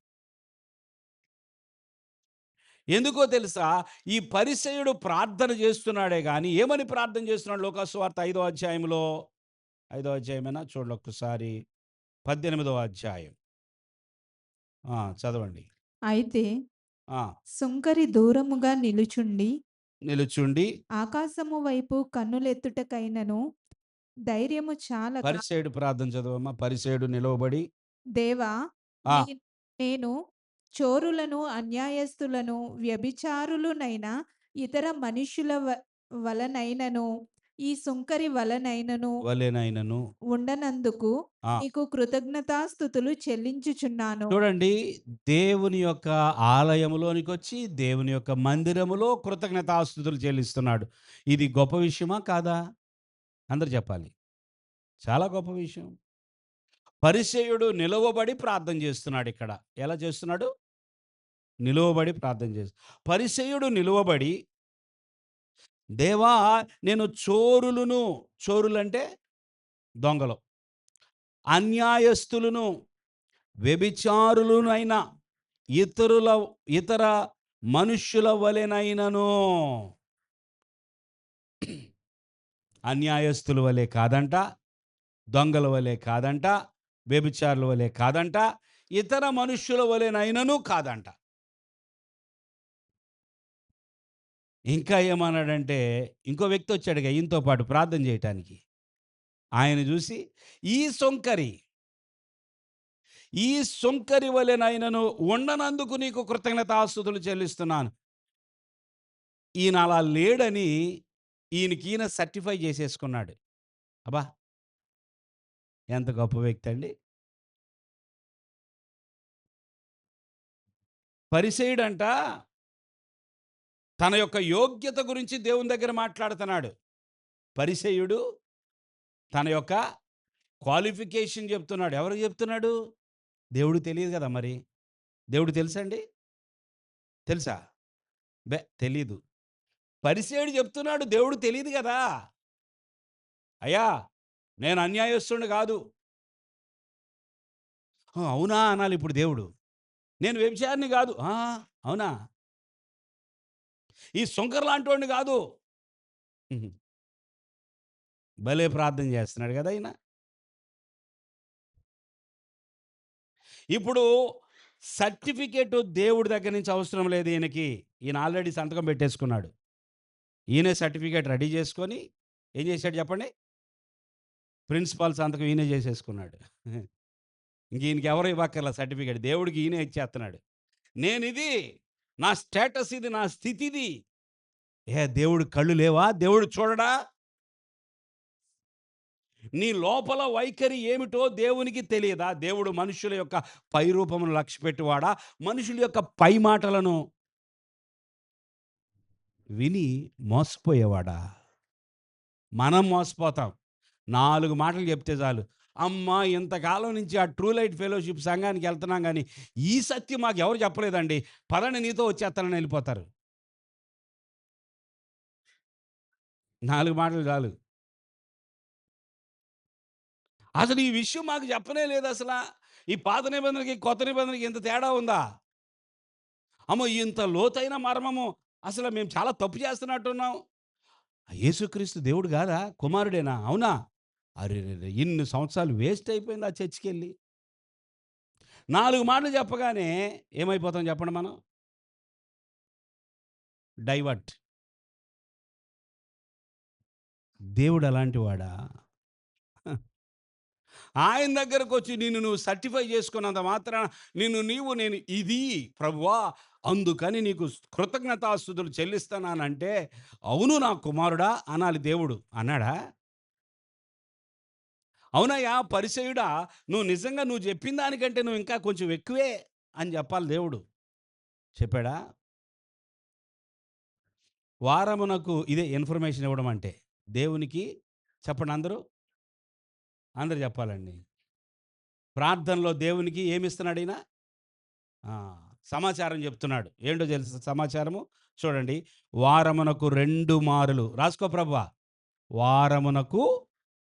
ఎందుకో తెలుసా? ఈ పరిసయ్యుడు ప్రార్థన చేస్తున్నాడే గాని, ఏమని ప్రార్థన చేస్తున్నాడు? లూకాసు వార్త 5వ అధ్యాయంలో, 5వ అధ్యాయమేనా? చూడండి ఒక్కసారి. 18వ అధ్యాయం. చదవండి. అయితే ఆ! సుంకరి దూరముగా నిలుచుండి నిలుచుండి ఆకాశము వైపు కన్నులెత్తుటకైనను ధైర్యము చాలక, పరిసయ్యుడు ప్రార్థన చదవమ్మా. పరిసయ్యుడు నిలవబడి దేవా, ఆ! నీ నేను చోరులను, అన్యాయస్తులను, వ్యభిచారులునైన ఇతర మనుష్యుల వలనైనను, ఈ సుంకరి వలనైనను వలెనైనను ఉండనందుకు ఆ! నీకు కృతజ్ఞతాస్థుతులు చెల్లించుచున్నాను. చూడండి, దేవుని యొక్క ఆలయములోనికొచ్చి, దేవుని యొక్క మందిరములో కృతజ్ఞతాస్తుతులు చెల్లిస్తున్నాడు. ఇది గొప్ప విషయమా? కాదా? అందరూ చెప్పాలి. చాలా గొప్ప విషయం. పరిసయ్యుడు నిలువబడి ప్రార్థన చేస్తున్నాడిక్కడ. ఎలా చేస్తున్నాడు? నిలువబడి ప్రార్థన పరిసయ్యుడు నిలువబడి, దేవా, నేను చోరులను, చోరులంటే దొంగలు, అన్యాయస్తులను, వ్యభిచారులనైన ఇతరుల ఇతర మనుష్యుల వలెనైనను, అన్యాయస్తుల వలె కాదంట, దొంగల వలె కాదంట, వ్యభిచారుల వలె కాదంట, ఇతర మనుష్యుల వలెనైనను కాదంట. ఇంకా ఏమన్నాడంటే, ఇంకో వ్యక్తి వచ్చాడుగా ఈయనతో పాటు ప్రార్థన చేయటానికి. ఆయన చూసి, ఈ సొంకరి, ఈ సొంకరి వలెనైనను ఉండనందుకు నీకు కృతజ్ఞతాస్తుతులు చెల్లిస్తున్నాను. ఈయన అలా లేడని ఈయనకీయన సర్టిఫై చేసేసుకున్నాడు. అబ్బా! ఎంత గొప్ప వ్యక్తి అండి. పరిసయ్యుడంట తన యొక్క యోగ్యత గురించి దేవుని దగ్గర మాట్లాడుతున్నాడు. పరిసయ్యుడు తన యొక్క క్వాలిఫికేషన్ చెప్తున్నాడు. ఎవరికి చెప్తున్నాడు? దేవుడికి తెలియదు కదా మరి. దేవుడికి తెలుసండి? తెలుసా? తెలీదు. పరిసయ్యుడు చెప్తున్నాడు, దేవుడికి తెలీదు గదా! అయ్యా, నేను అన్యాయస్తుడిని గాదు. అవునా అనాలి ఇప్పుడు దేవుడు. నేను వ్యభిచారిని గాదు. అవునా? ఈ సుంకర్ లాంటోడిని గాదు. హుహు. భలే ప్రార్థన చేస్తున్నాడు గదా ఈయన. ఇప్పుడు సర్టిఫికేట్ దేవుడి దగ్గర నుంచి అవసరం లేదు ఈయనకి. ఈయన ఆల్రెడీ సంతకం పెట్టేసుకున్నాడు. ఈయనే సర్టిఫికేట్ రెడీ చేసుకొని ఏం చేశాడు చెప్పండి? ప్రిన్సిపాల్ సంతకం ఈయనే చేసేసుకున్నాడు. ఇంక ఈయనకెవరు ఇవ్వక్కర్ల సర్టిఫికేట్. దేవుడికి ఈయనే ఇచ్చేస్తున్నాడు. నేనిది, నా స్టేటస్ ఇది, నా స్థితి ఇది. దేవుడికి కళ్ళు లేవా? దేవుడు చూడడా? నీ లోపల వైఖరి ఏమిటో దేవునికి తెలియదా? దేవుడు మనుషుల యొక్క పై రూపమును లక్ష్యపెట్టువాడా? మనుషుల యొక్క పై మాటలను విని మోసపోయేవాడా? మనం మోసపోతాం. 4 మాటలు చెప్తే చాలు. అమ్మా! ఇంతకాలం నుంచి ఆ ట్రూ లైట్ ఫెలోషిప్ సంఘానికి ఎళ్తున్నాం గానీ, ఈ సత్యం మాకెవరు చెప్పలేదండి. పదండి నీతో వచ్చేత్తానని ఎళ్ళిపోతారు. 4 మాటలు చాలు. అసలు ఈ విషయం మాకు చెప్పనే లేదసల. ఈ పాత నిబంధనకి, కొత్త నిబంధనకి ఇంత తేడా ఉందా? అమ్మో! ఇంత లోతైన మర్మము అసలు మేము చాలా తప్పు చేస్తున్నట్టున్నాం. యేసుక్రీస్తు దేవుడు గాదా? కుమారుడేనా? అవునా? అరెరెరే! ఇన్ని సంవత్సరాలు వేస్ట్ అయిపోయింది ఆ చర్చికెళ్ళి. 4 మాటలు చెప్పగానే ఏమైపోతాం చెప్పండి మనం? డైవర్ట్. దేవుడు అలాంటి వాడా? ఆయన దగ్గరకొచ్చి నిన్ను నువ్వు సర్టిఫై చేసుకున్నంత మాత్రాన నేను ఇది ప్రభువా, అందుకని నీకు కృతజ్ఞతాస్తుతులు చెల్లిస్తున్నానంటే, అవును నా కుమారుడా అనాలి దేవుడు. అన్నాడా? అవునయ్యా పరిసయుడా, నువ్వు నిజంగా నువ్వు చెప్పిన దానికంటే నువ్వు ఇంకా కొంచెం ఎక్కువే అని చెప్పాలి దేవుడు. చెప్పాడా? వారమునకు ఇదే ఇన్ఫర్మేషన్ ఇవ్వడం అంటే దేవునికి చెప్పండి అందరూ చెప్పాలండి. ప్రార్థనలో దేవునికి ఏమిస్తున్నాడు ఈయన? సమాచారం చెప్తున్నాడు. ఏంటో తెలుసు సమాచారము? చూడండి, వారమునకు 2 మారులు రాసుకో ప్రభా. వారమునకు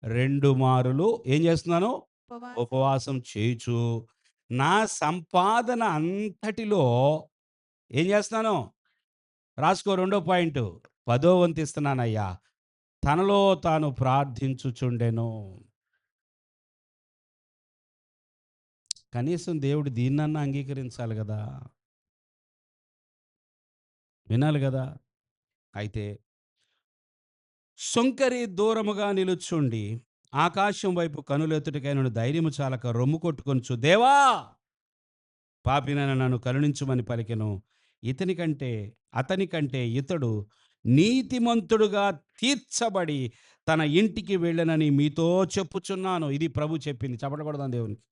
2 మారులు ఏం చేస్తున్నాను? ఉపవాసం చేయుచు నా సంపాదన అంతటిలో ఏం చేస్తున్నాను? రాసుకో. 2వ పాయింట్, 10వ వంతు ఇస్తున్నానయ్యా. తనలో తాను ప్రార్థించుచుండెను. కనీసం దేవుడు దీన్నన్నా అంగీకరించాలి కదా, వినాలి కదా. అయితే సొంకరి దూరముగా నిలుచుండి ఆకాశం వైపు కనులెత్తుటికైనను ధైర్యము చాలక రొమ్ము కొట్టుకొనుచు, దేవా పాపినైన నన్ను కరుణించుమని పలికెను. అతని కంటే ఇతడు నీతిమంతుడుగా తీర్చబడి తన ఇంటికి వెళ్ళనని మీతో చెప్పుచున్నాను. ఇది ప్రభు చెప్పింది. చెప్పకూడదాం దేవునికి.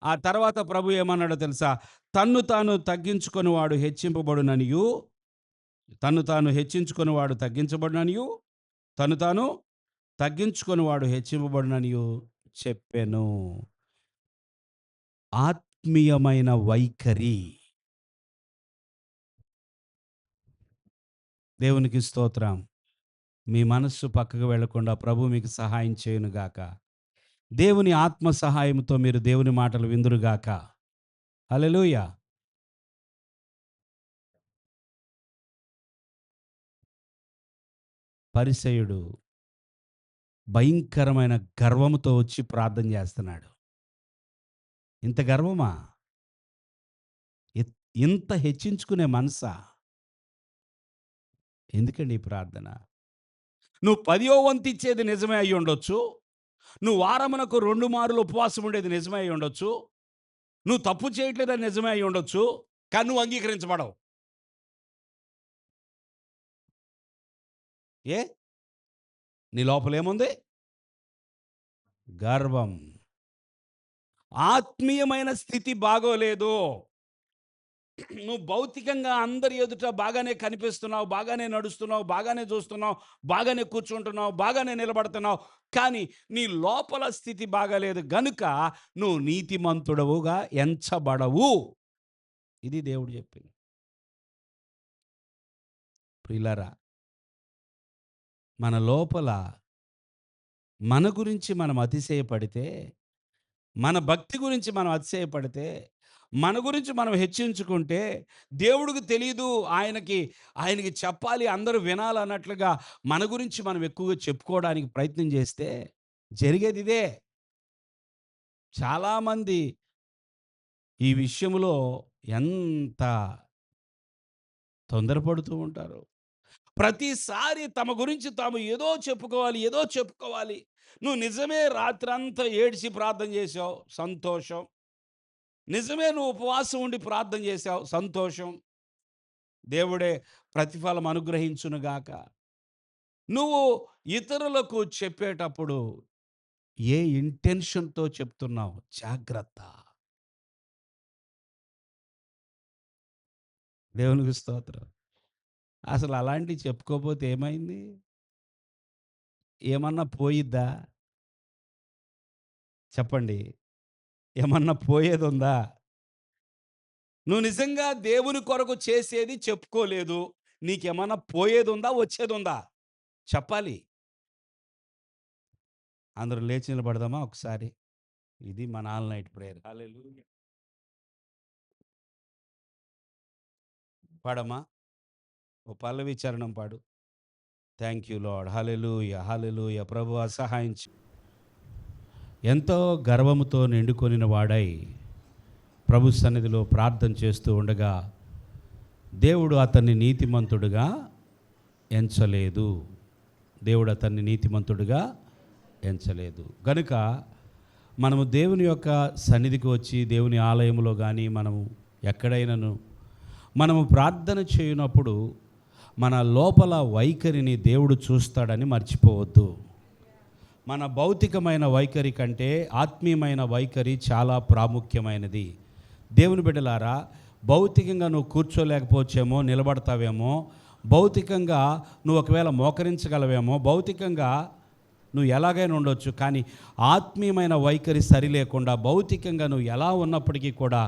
ఆ తర్వాత ప్రభు ఏమన్నాడో తెలుసా? తన్ను తాను తగ్గించుకొని వాడు హెచ్చింపబడుననియు, తన్ను తాను హెచ్చించుకొని వాడు తగ్గించబడుననియు, తను తాను తగ్గించుకొని వాడు హెచ్చింపబడుననియు చెప్పెను. ఆత్మీయమైన వైఖరి. దేవునికి స్తోత్రం. మీ మనస్సు పక్కకు వెళ్లకుండా ప్రభు మీకు సహాయం చేయునుగాక. దేవుని ఆత్మ సహాయంతో మీరు దేవుని మాటలు విందురుగాక. హల్లెలూయా. పరిసయ్యుడు భయంకరమైన గర్వముతో వచ్చి ప్రార్థన చేస్తున్నాడు. ఇంత గర్వమా? ఇంత హెచ్చించుకునే మనసా? ఎందుకండి ఈ ప్రార్థన? నువ్వు 10వ వంతు ఇచ్చేది నిజమే అయి ఉండొచ్చు. నువ్వు వారమునకు 2 మారులు ఉపవాసం ఉండేది నిజమే అయి ఉండొచ్చు. నువ్వు తప్పు చేయట్లేదని నిజమే అయి ఉండొచ్చు. కానీ నువ్వు అంగీకరించబడవు. ఏ? నీ లోపల ఏముంది? గర్వం. ఆత్మీయమైన స్థితి బాగోలేదు. నువ్వు భౌతికంగా అందరి ఎదుట బాగానే కనిపిస్తున్నావు, బాగానే నడుస్తున్నావు, బాగానే చూస్తున్నావు, బాగానే కూర్చుంటున్నావు, బాగానే నిలబడుతున్నావు. కానీ నీ లోపల స్థితి బాగాలేదు గనుక నువ్వు నీతిమంతుడవుగా ఎంచబడవు. ఇది దేవుడు చెప్పింది. ప్రియులారా, మన లోపల మన గురించి మనం అతిశయపడితే, మన భక్తి గురించి మనం అతిశయపడితే, మన గురించి మనం హెచ్చించుకుంటే, దేవుడికి తెలీదు, ఆయనకి చెప్పాలి, అందరూ వినాలన్నట్లుగా మన గురించి మనం ఎక్కువగా చెప్పుకోవడానికి ప్రయత్నం చేస్తే జరిగేది ఇదే. చాలామంది ఈ విషయంలో ఎంత తొందరపడుతూ ఉంటారు. ప్రతిసారి తమ గురించి తాము ఏదో చెప్పుకోవాలి. నువ్వు నిజమే రాత్రంతా ఏడ్చి ప్రార్థన చేసావు, సంతోషం. నిజమే నువ్వు ఉపవాసం ఉండి ప్రార్థన చేసావు, సంతోషం. దేవుడే ప్రతిఫలం అనుగ్రహించునుగాక. నువ్వు ఇతరులకు చెప్పేటప్పుడు ఏ ఇంటెన్షన్తో చెప్తున్నావు? జాగ్రత్త. దేవునికి స్తోత్రం. అసలు అలాంటివి చెప్పుకోకపోతే ఏమైంది? ఏమన్నా పోయిద్దా? చెప్పండి. ఏమన్నా పోయేది ఉందా? నువ్వు నిజంగా దేవుని కొరకు చేసేది చెప్పుకోలేదు. నీకేమన్నా పోయేది ఉందా? వచ్చేది ఉందా? చెప్పాలి. అందరూ లేచి నిలబడదామా ఒకసారి? ఇది మన ఆల్ నైట్ ప్రేయర్. హల్లెలూయా. పాడమ్మా, ఓ పల్లవి చరణం పాడు. Thank you Lord. హల్లెలూయా, హల్లెలూయా. ప్రభువా సహాయం చేయి. ఎంతో గర్వముతో నిండుకొనిన వాడై ప్రభు సన్నిధిలో ప్రార్థన చేస్తూ ఉండగా దేవుడు అతన్ని నీతిమంతుడుగా ఎంచలేదు. గనుక మనము దేవుని యొక్క సన్నిధికి వచ్చి దేవుని ఆలయంలో కానీ మనము ఎక్కడైనాను మనము ప్రార్థన చేయనప్పుడు మన లోపల వైఖరిని దేవుడు చూస్తాడని మర్చిపోవద్దు. మన భౌతికమైన వైఖరి కంటే ఆత్మీయమైన వైఖరి చాలా ప్రాముఖ్యమైనది. దేవుని బిడ్డలారా, భౌతికంగా నువ్వు కూర్చోలేకపోవచ్చేమో, నిలబడతావేమో, భౌతికంగా నువ్వు ఒకవేళ మోకరించగలవేమో, భౌతికంగా నువ్వు ఎలాగైనా ఉండొచ్చు. కానీ ఆత్మీయమైన వైఖరి సరి లేకుండా భౌతికంగా నువ్వు ఎలా ఉన్నప్పటికీ కూడా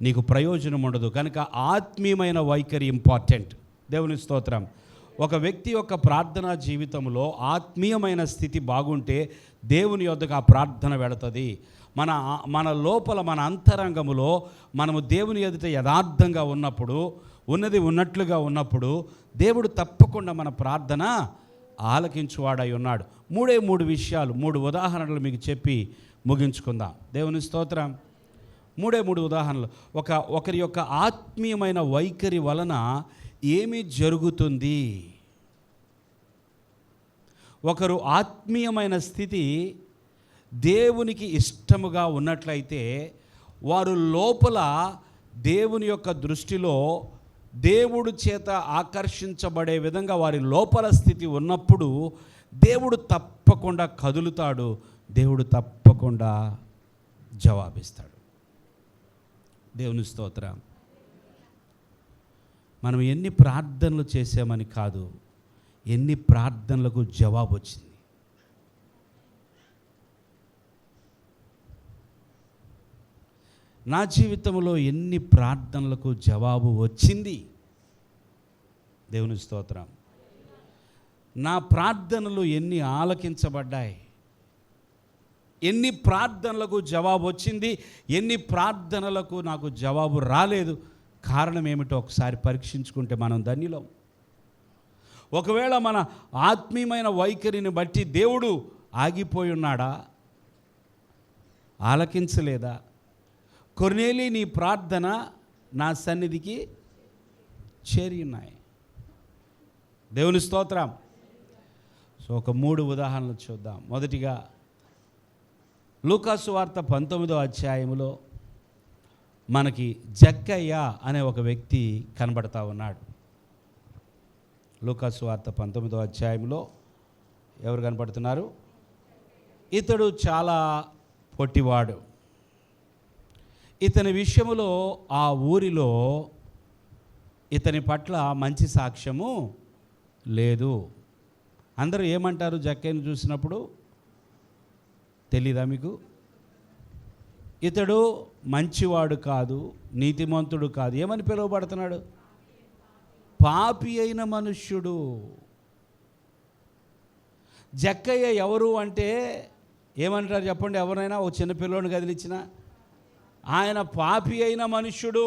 నీకు ప్రయోజనం ఉండదు. కనుక ఆత్మీయమైన వైఖరి ఇంపార్టెంట్. దేవుని స్తోత్రం. ఒక వ్యక్తి యొక్క ప్రార్థనా జీవితంలో ఆత్మీయమైన స్థితి బాగుంటే దేవుని యొద్దకు ఆ ప్రార్థన వెళుతుంది. మన లోపల, మన అంతరంగములో మనము దేవుని ఎదుట యథార్థంగా ఉన్నప్పుడు, ఉన్నది ఉన్నట్లుగా ఉన్నప్పుడు దేవుడు తప్పకుండా మన ప్రార్థన ఆలకించువాడై ఉన్నాడు. మూడు విషయాలు, 3 ఉదాహరణలు మీకు చెప్పి ముగించుకుందాం. దేవుని స్తోత్రం. 3 ఉదాహరణలు. ఒకరి యొక్క ఆత్మీయమైన వైఖరి వలన ఏమి జరుగుతుంది? ఒకరు ఆత్మీయమైన స్థితి దేవునికి ఇష్టముగా ఉన్నట్లయితే వారు లోపల దేవుని యొక్క దృష్టిలో దేవుడు చేత ఆకర్షించబడే విధంగా వారి లోపల స్థితి ఉన్నప్పుడు దేవుడు తప్పకుండా కదులుతాడు, దేవుడు తప్పకుండా జవాబిస్తాడు. దేవుని స్తోత్రం. మనం ఎన్ని ప్రార్థనలు చేసామని కాదు, ఎన్ని ప్రార్థనలకు జవాబు వచ్చింది. నా జీవితంలో ఎన్ని ప్రార్థనలకు జవాబు వచ్చింది. దేవుని స్తోత్రం. నా ప్రార్థనలు ఎన్ని ఆలకించబడ్డాయి, ఎన్ని ప్రార్థనలకు జవాబు వచ్చింది, ఎన్ని ప్రార్థనలకు నాకు జవాబు రాలేదు. కారణం ఏమిటో ఒకసారి పరీక్షించుకుంటే మనం ధన్యులం. ఒకవేళ మన ఆత్మీయమైన వైఖరిని బట్టి దేవుడు ఆగిపోయి ఉన్నాడా, ఆలకించలేదా? కొర్నేలి, నీ ప్రార్థన నా సన్నిధికి చేరి ఉన్నాయి. దేవుని స్తోత్రం. సో ఒక 3 ఉదాహరణలు చూద్దాం. మొదటిగా లూకాసు వార్త 19వ అధ్యాయంలో మనకి జక్కయ్య అనే ఒక వ్యక్తి కనబడతా ఉన్నాడు. లూకాసు వార్త 19వ అధ్యాయంలో ఎవరు కనబడుతున్నారు? ఇతడు చాలా పొట్టివాడు. ఇతని విషయంలో ఆ ఊరిలో ఇతని పట్ల మంచి సాక్ష్యము లేదు. అందరూ ఏమంటారు జక్కయ్యను చూసినప్పుడు? తెలీదా మీకు? ఇతడు మంచివాడు కాదు, నీతిమంతుడు కాదు. ఏమని పిలువబడుతున్నాడు? పాపి అయిన మనుష్యుడు. జక్కయ్య ఎవరు అంటే ఏమంటారు చెప్పండి? ఎవరైనా ఓ చిన్న పిల్లోని కదిలించిన ఆయన పాపి అయిన మనుష్యుడు.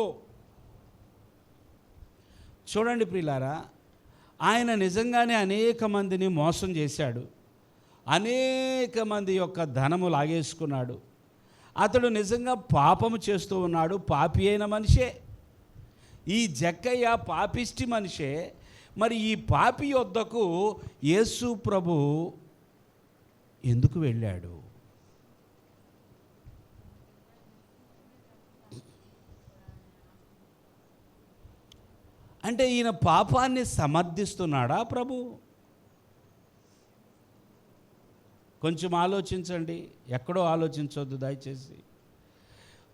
చూడండి ప్రియులారా, ఆయన నిజంగానే అనేక మందిని మోసం చేశాడు, అనేక మంది యొక్క ధనము లాగేసుకున్నాడు. అతడు నిజంగా పాపము చేస్తూ ఉన్నాడు, పాపి అయిన మనిషే. ఈ జక్కయ్య పాపిష్టి మనిషే. మరి ఈ పాపి యొద్దకు యేసు ప్రభు ఎందుకు వెళ్ళాడు? అంటే ఈయన పాపాన్ని సమర్థిస్తున్నాడా ప్రభు? కొంచెం ఆలోచించండి, ఎక్కడో ఆలోచించొద్దు దయచేసి.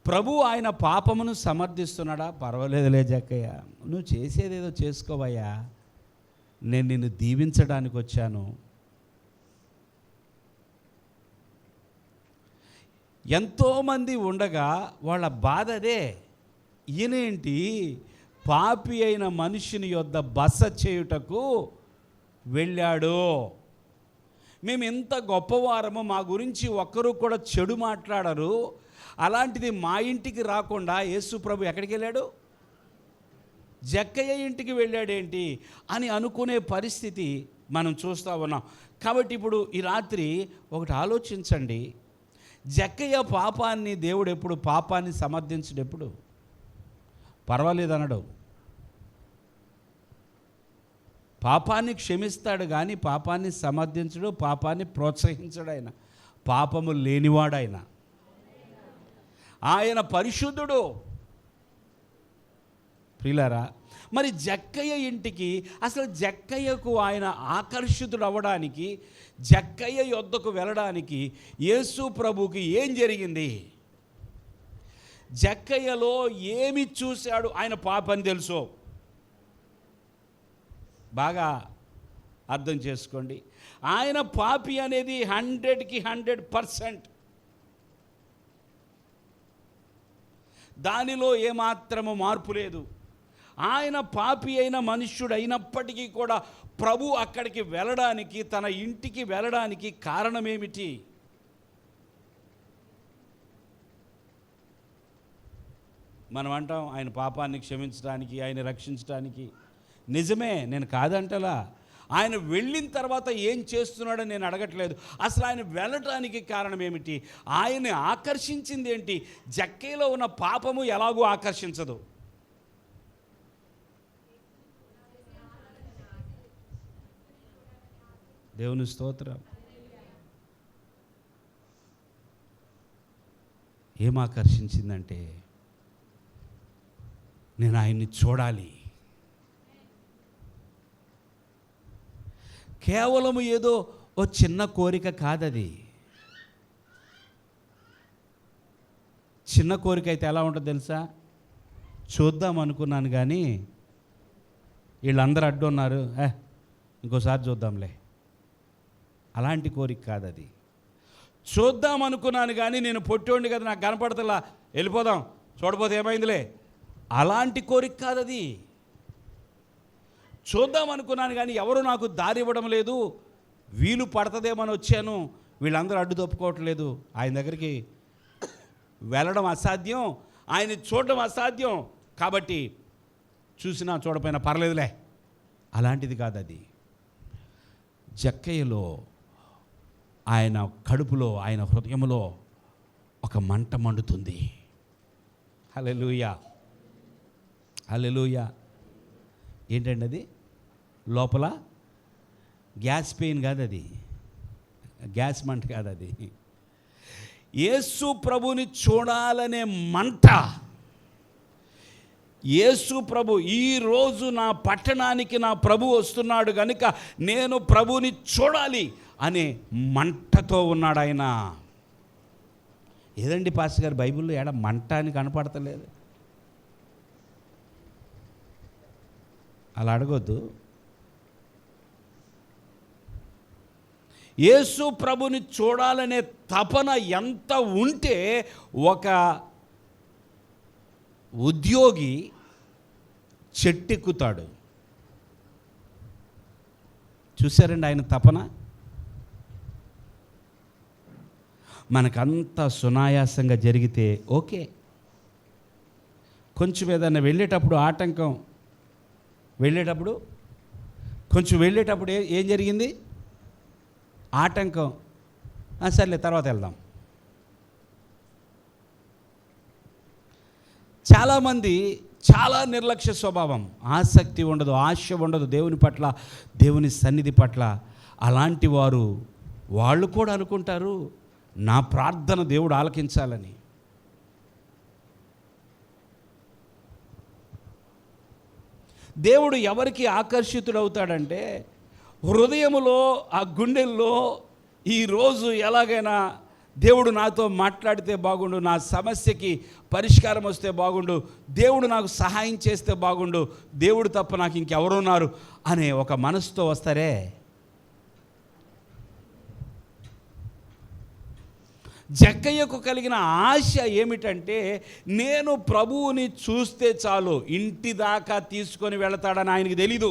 ప్రభు ఆయన పాపమును సమర్థిస్తున్నాడా? పర్వాలేదులే జక్కయ్య, నువ్వు చేసేదేదో చేసుకోవయ్యా, నేను నిన్ను దీవించడానికి వచ్చాను. ఎంతోమంది ఉండగా వాళ్ళ బాధ అదే. ఈయనేంటి పాపి అయిన మనిషిని యొద్ద బస చేయుటకు వెళ్ళాడు. మేము ఎంత గొప్పవారమో, మా గురించి ఒక్కరు కూడా చెడు మాట్లాడరు, అలాంటిది మా ఇంటికి రాకుండా యేసు ప్రభు ఎక్కడికి వెళ్ళాడు? జక్కయ్య ఇంటికి వెళ్ళాడేంటి అని అనుకునే పరిస్థితి మనం చూస్తూ ఉన్నాం. కాబట్టి ఇప్పుడు ఈ రాత్రి ఒకటి ఆలోచించండి. జక్కయ్య పాపాన్ని దేవుడు ఎప్పుడు పాపాన్ని సమర్థించడు, ఎప్పుడు పర్వాలేదనడు. పాపాన్ని క్షమిస్తాడు కానీ పాపాన్ని సమర్థించడు, పాపాన్ని ప్రోత్సహించడు. ఆయన పాపము లేనివాడాయన, ఆయన పరిశుద్ధుడు. ప్రియులారా, మరి జక్కయ్య ఇంటికి అసలు జక్కయ్యకు ఆయన ఆకర్షితుడు అవ్వడానికి, జక్కయ్య యొద్దకు వెళ్ళడానికి యేసు ప్రభుకి ఏం జరిగింది? జక్కయ్యలో ఏమి చూశాడు? ఆయన పాపని తెలుసు. బాగా అర్థం చేసుకోండి. ఆయన పాపి అనేది 100కి 100%. దానిలో ఏమాత్రము మార్పు లేదు. ఆయన పాపి అయిన మనుష్యుడు అయినప్పటికీ కూడా ప్రభు అక్కడికి వెళ్ళడానికి, తన ఇంటికి వెళ్ళడానికి కారణమేమిటి? మనం అంటాం ఆయన పాపాన్ని క్షమించడానికి, ఆయన రక్షించడానికి. నిజమే, నేను కాదంటలా. ఆయన వెళ్ళిన తర్వాత ఏం చేస్తున్నాడని నేను అడగట్లేదు. అసలు ఆయన వెళ్ళటానికి కారణం ఏమిటి? ఆయన్ని ఆకర్షించింది ఏంటి? జక్కయ్యలో ఉన్న పాపము ఎలాగూ ఆకర్షించదు. దేవుని స్తోత్రం. ఏం ఆకర్షించిందంటే, నేను ఆయన్ని చూడాలి. కేవలము ఏదో ఓ చిన్న కోరిక కాదది. చిన్న కోరిక అయితే ఎలా ఉంటుందో తెలుసా? చూద్దాం అనుకున్నాను కానీ వీళ్ళందరూ అడ్డున్నారు, ఇంకోసారి చూద్దాంలే. అలాంటి కోరిక కాదది. చూద్దాం అనుకున్నాను కానీ నేను పొట్టోండి కదా, నాకు కనపడతలా, వెళ్ళిపోదాం, చూడపోతే ఏమైందిలే, అలాంటి కోరిక కాదది. చూద్దాం అనుకున్నాను కానీ ఎవరు నాకు దారి ఇవ్వడం లేదు, వీలు పడుతుందేమని వచ్చాను, వీళ్ళందరూ అడ్డు తప్పుకోవట్లేదు. ఆయన దగ్గరికి వెళ్ళడం అసాధ్యం, ఆయన చూడడం అసాధ్యం, కాబట్టి చూసినా చూడపోయినా పర్లేదులే, అలాంటిది కాదు అది. జక్కయ్యలో, ఆయన కడుపులో, ఆయన హృదయంలో ఒక మంట మండుతుంది. హల్లెలూయా, హల్లెలూయా. ఏంటండి అది? లోపల గ్యాస్ పెయిన్ కాదు, అది గ్యాస్ మంట కాదు, అది యేసు ప్రభుని చూడాలనే మంట. యేసు ప్రభు, ఈరోజు నా పట్టణానికి నా ప్రభు వస్తున్నాడు కనుక నేను ప్రభుని చూడాలి అనే మంటతో ఉన్నాడు ఆయన. ఏదండి పాస్టర్ గారు, బైబిల్లో ఏడ మంట అని కనపడతలేదు? అలా అడగొద్దు. యేసు ప్రభుని చూడాలనే తపన ఎంత ఉంటే ఒక ఉద్యోగి చెట్టెక్కుతాడు. చూశారండి ఆయన తపన? మనకంత సునాయాసంగా జరిగితే ఓకే. కొంచెం ఏదైనా వెళ్ళేటప్పుడు ఆటంకం, కొంచెం వెళ్ళేటప్పుడు ఏం జరిగింది? ఆటంకం. సర్లే తర్వాత వెళ్దాం. చాలామంది చాలా నిర్లక్ష్య స్వభావం, ఆసక్తి ఉండదు, ఆశ ఉండదు దేవుని పట్ల, దేవుని సన్నిధి పట్ల. అలాంటి వారు వాళ్ళు కూడా అనుకుంటారు నా ప్రార్థన దేవుడు ఆలకించాలని. దేవుడు ఎవరికి ఆకర్షితుడవుతాడంటే, హృదయములో, ఆ గుండెల్లో ఈరోజు ఎలాగైనా దేవుడు నాతో మాట్లాడితే బాగుండు, నా సమస్యకి పరిష్కారం వస్తే బాగుండు, దేవుడు నాకు సహాయం చేస్తే బాగుండు, దేవుడు తప్ప నాకు ఇంకెవరున్నారు అనే ఒక మనసుతో వస్తారే. జక్కయ్యకు కలిగిన ఆశ ఏమిటంటే, నేను ప్రభువుని చూస్తే చాలు, ఇంటి దాకా తీసుకొని వెళతాడని ఆయనకి తెలీదు.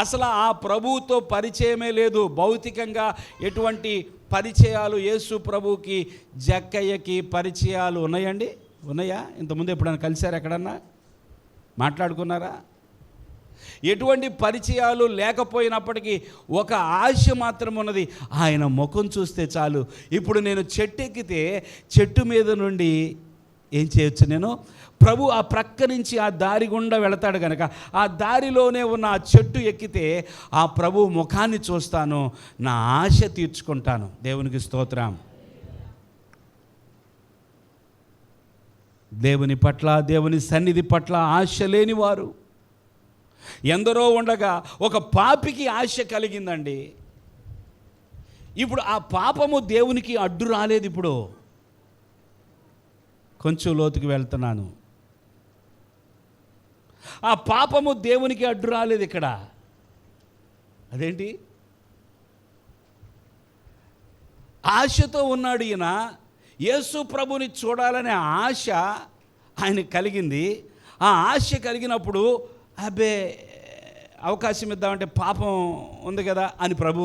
అసలు ఆ ప్రభువుతో పరిచయమే లేదు. భౌతికంగా ఎటువంటి పరిచయాలు యేసు ప్రభువుకి జక్కయ్యకి పరిచయాలు ఉన్నాయండి? ఉన్నాయా? ఇంతకుముందు ఎప్పుడైనా కలిశారు? ఎక్కడన్నా మాట్లాడుకున్నారా? ఎటువంటి పరిచయాలు లేకపోయినప్పటికీ ఒక ఆశ మాత్రం ఉన్నది, ఆయన ముఖం చూస్తే చాలు. ఇప్పుడు నేను చెట్టు ఎక్కితే చెట్టు మీద నుండి ఏం చేయొచ్చు? నేను ప్రభు ఆ ప్రక్క నుంచి ఆ దారి గుండా వెళతాడు కనుక ఆ దారిలోనే ఉన్న ఆ చెట్టు ఎక్కితే ఆ ప్రభు ముఖాన్ని చూస్తాను, నా ఆశ తీర్చుకుంటాను. దేవునికి స్తోత్రం. దేవుని పట్ల, దేవుని సన్నిధి పట్ల ఆశ లేనివారు ఎందరో ఉండగా ఒక పాపికి ఆశ కలిగిందండి. ఇప్పుడు ఆ పాపము దేవునికి అడ్డు రాలేదు. ఇప్పుడు కొంచెం లోతుకి వెళ్తున్నాను. ఆ పాపము దేవునికి అడ్డు రాలేదు ఇక్కడ. అదేంటి? ఆశతో ఉన్నాడు ఈయన. యేసు ప్రభుని చూడాలనే ఆశ ఆయన కలిగింది. ఆ ఆశ కలిగినప్పుడు అబ్బే అవకాశం ఇద్దామంటే పాపం ఉంది కదా అని ప్రభు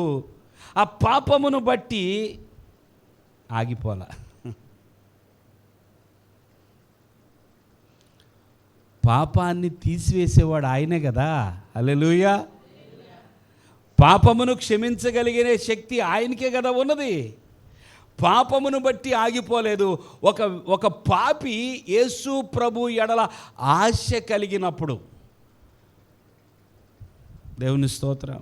ఆ పాపమును బట్టి ఆగిపోలా. పాపాన్ని తీసివేసేవాడు ఆయనే కదా. హల్లెలూయా. పాపమును క్షమించగలిగే శక్తి ఆయనకే కదా ఉన్నది. పాపమును బట్టి ఆగిపోలేదు. ఒక పాపి యేసు ప్రభు ఎడల ఆశ కలిగినప్పుడు, దేవుని స్తోత్రం.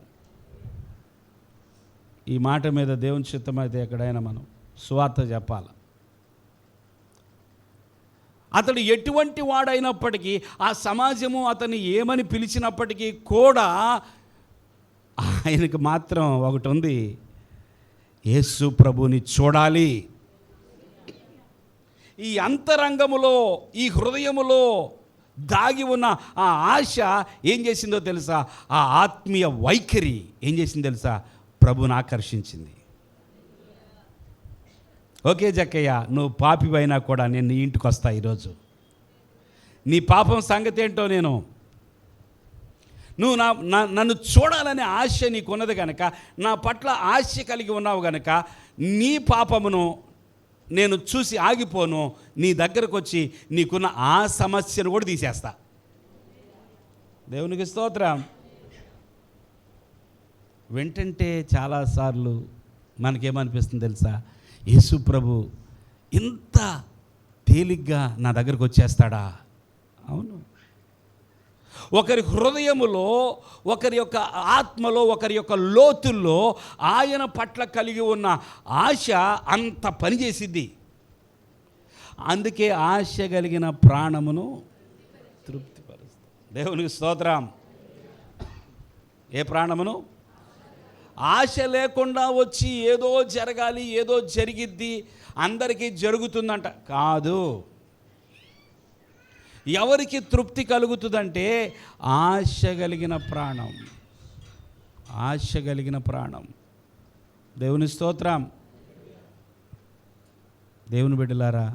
ఈ మాట మీద దేవుని చిత్తమైతే ఎక్కడైనా మనం సువార్త చెప్పాలి. అతడు ఎటువంటి వాడైనప్పటికీ, ఆ సమాజము అతన్ని ఏమని పిలిచినప్పటికీ కూడా ఆయనకు మాత్రం ఒకటి ఉంది, యేసు ప్రభుని చూడాలి. ఈ అంతరంగములో, ఈ హృదయములో దాగి ఉన్న ఆ ఆశ ఏం చేసిందో తెలుసా? ఆ ఆత్మీయ వైఖరి ఏం చేసిందో తెలుసా? ప్రభుని ఆకర్షించింది. ఓకే జక్కయ్య, నువ్వు పాపివైనా కూడా నేను నీ ఇంటికి వస్తా. ఈరోజు నీ పాపం సంగతి ఏంటో నువ్వు నన్ను చూడాలనే ఆశ నీకున్నది కనుక, నా పట్ల ఆశ కలిగి ఉన్నావు కనుక, నీ పాపమును నేను చూసి ఆగిపోను. నీ దగ్గరకు వచ్చి నీకున్న ఆ సమస్యను కూడా తీసేస్తా. దేవునికి స్తోత్రం. వెంటంటే చాలాసార్లు మనకేమనిపిస్తుంది తెలుసా? యేసు ప్రభు ఇంత తేలిగ్గా నా దగ్గరకు వచ్చేస్తాడా? అవును. ఒకరి హృదయములో, ఒకరి యొక్క ఆత్మలో, ఒకరి యొక్క లోతుల్లో ఆయన పట్ల కలిగి ఉన్న ఆశ అంత పనిచేసిద్ది. అందుకే ఆశ కలిగిన ప్రాణమును తృప్తిపరుస్తుంది. దేవునికి స్తోత్రం. ఏ ప్రాణమును? ఆశ లేకుండా వచ్చి ఏదో జరగాలి, ఏదో జరిగిద్ది, అందరికీ జరుగుతుందంట కాదు. ఎవరికి తృప్తి కలుగుతుందంటే ఆశ కలిగిన ప్రాణం. ఆశ కలిగిన ప్రాణం. దేవుని స్తోత్రం. దేవుని బిడ్డలారా,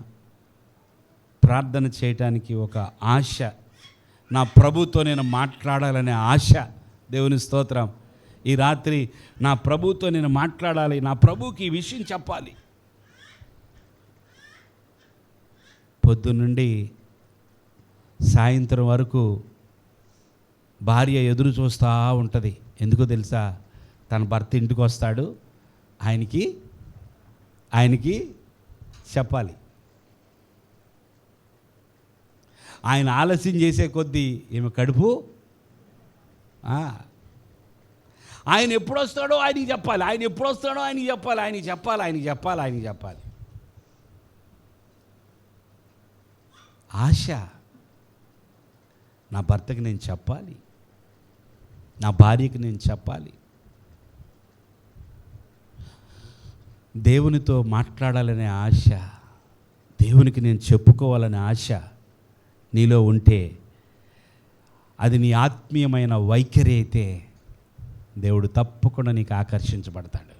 ప్రార్థన చేయటానికి ఒక ఆశ, నా ప్రభుతో నేను మాట్లాడాలనే ఆశ. దేవుని స్తోత్రం. ఈ రాత్రి నా ప్రభుతో నేను మాట్లాడాలి, నా ప్రభుకి ఈ విషయం చెప్పాలి. పొద్దున్నుండి సాయంత్రం వరకు భార్య ఎదురు చూస్తూ ఉంటుంది. ఎందుకో తెలుసా? తన భర్త ఇంటికి వస్తాడు, ఆయనకి చెప్పాలి. ఆయన ఆలస్యం చేసే కొద్దీ ఈమె కడుపు, ఆయన ఎప్పుడు వస్తాడో ఆయనకి చెప్పాలి, ఆయన ఎప్పుడు వస్తాడో ఆయనకి చెప్పాలి, ఆయనకి చెప్పాలి, ఆయనకి చెప్పాలి, ఆయనకి చెప్పాలి. ఆశ. నా భర్తకి నేను చెప్పాలి, నా భార్యకి నేను చెప్పాలి, దేవునితో మాట్లాడాలనే ఆశ, దేవునికి నేను చెప్పుకోవాలనే ఆశ నీలో ఉంటే, అది నీ ఆత్మీయమైన వైఖరి అయితే దేవుడు తప్పకుండా నీకు ఆకర్షించబడతాడు.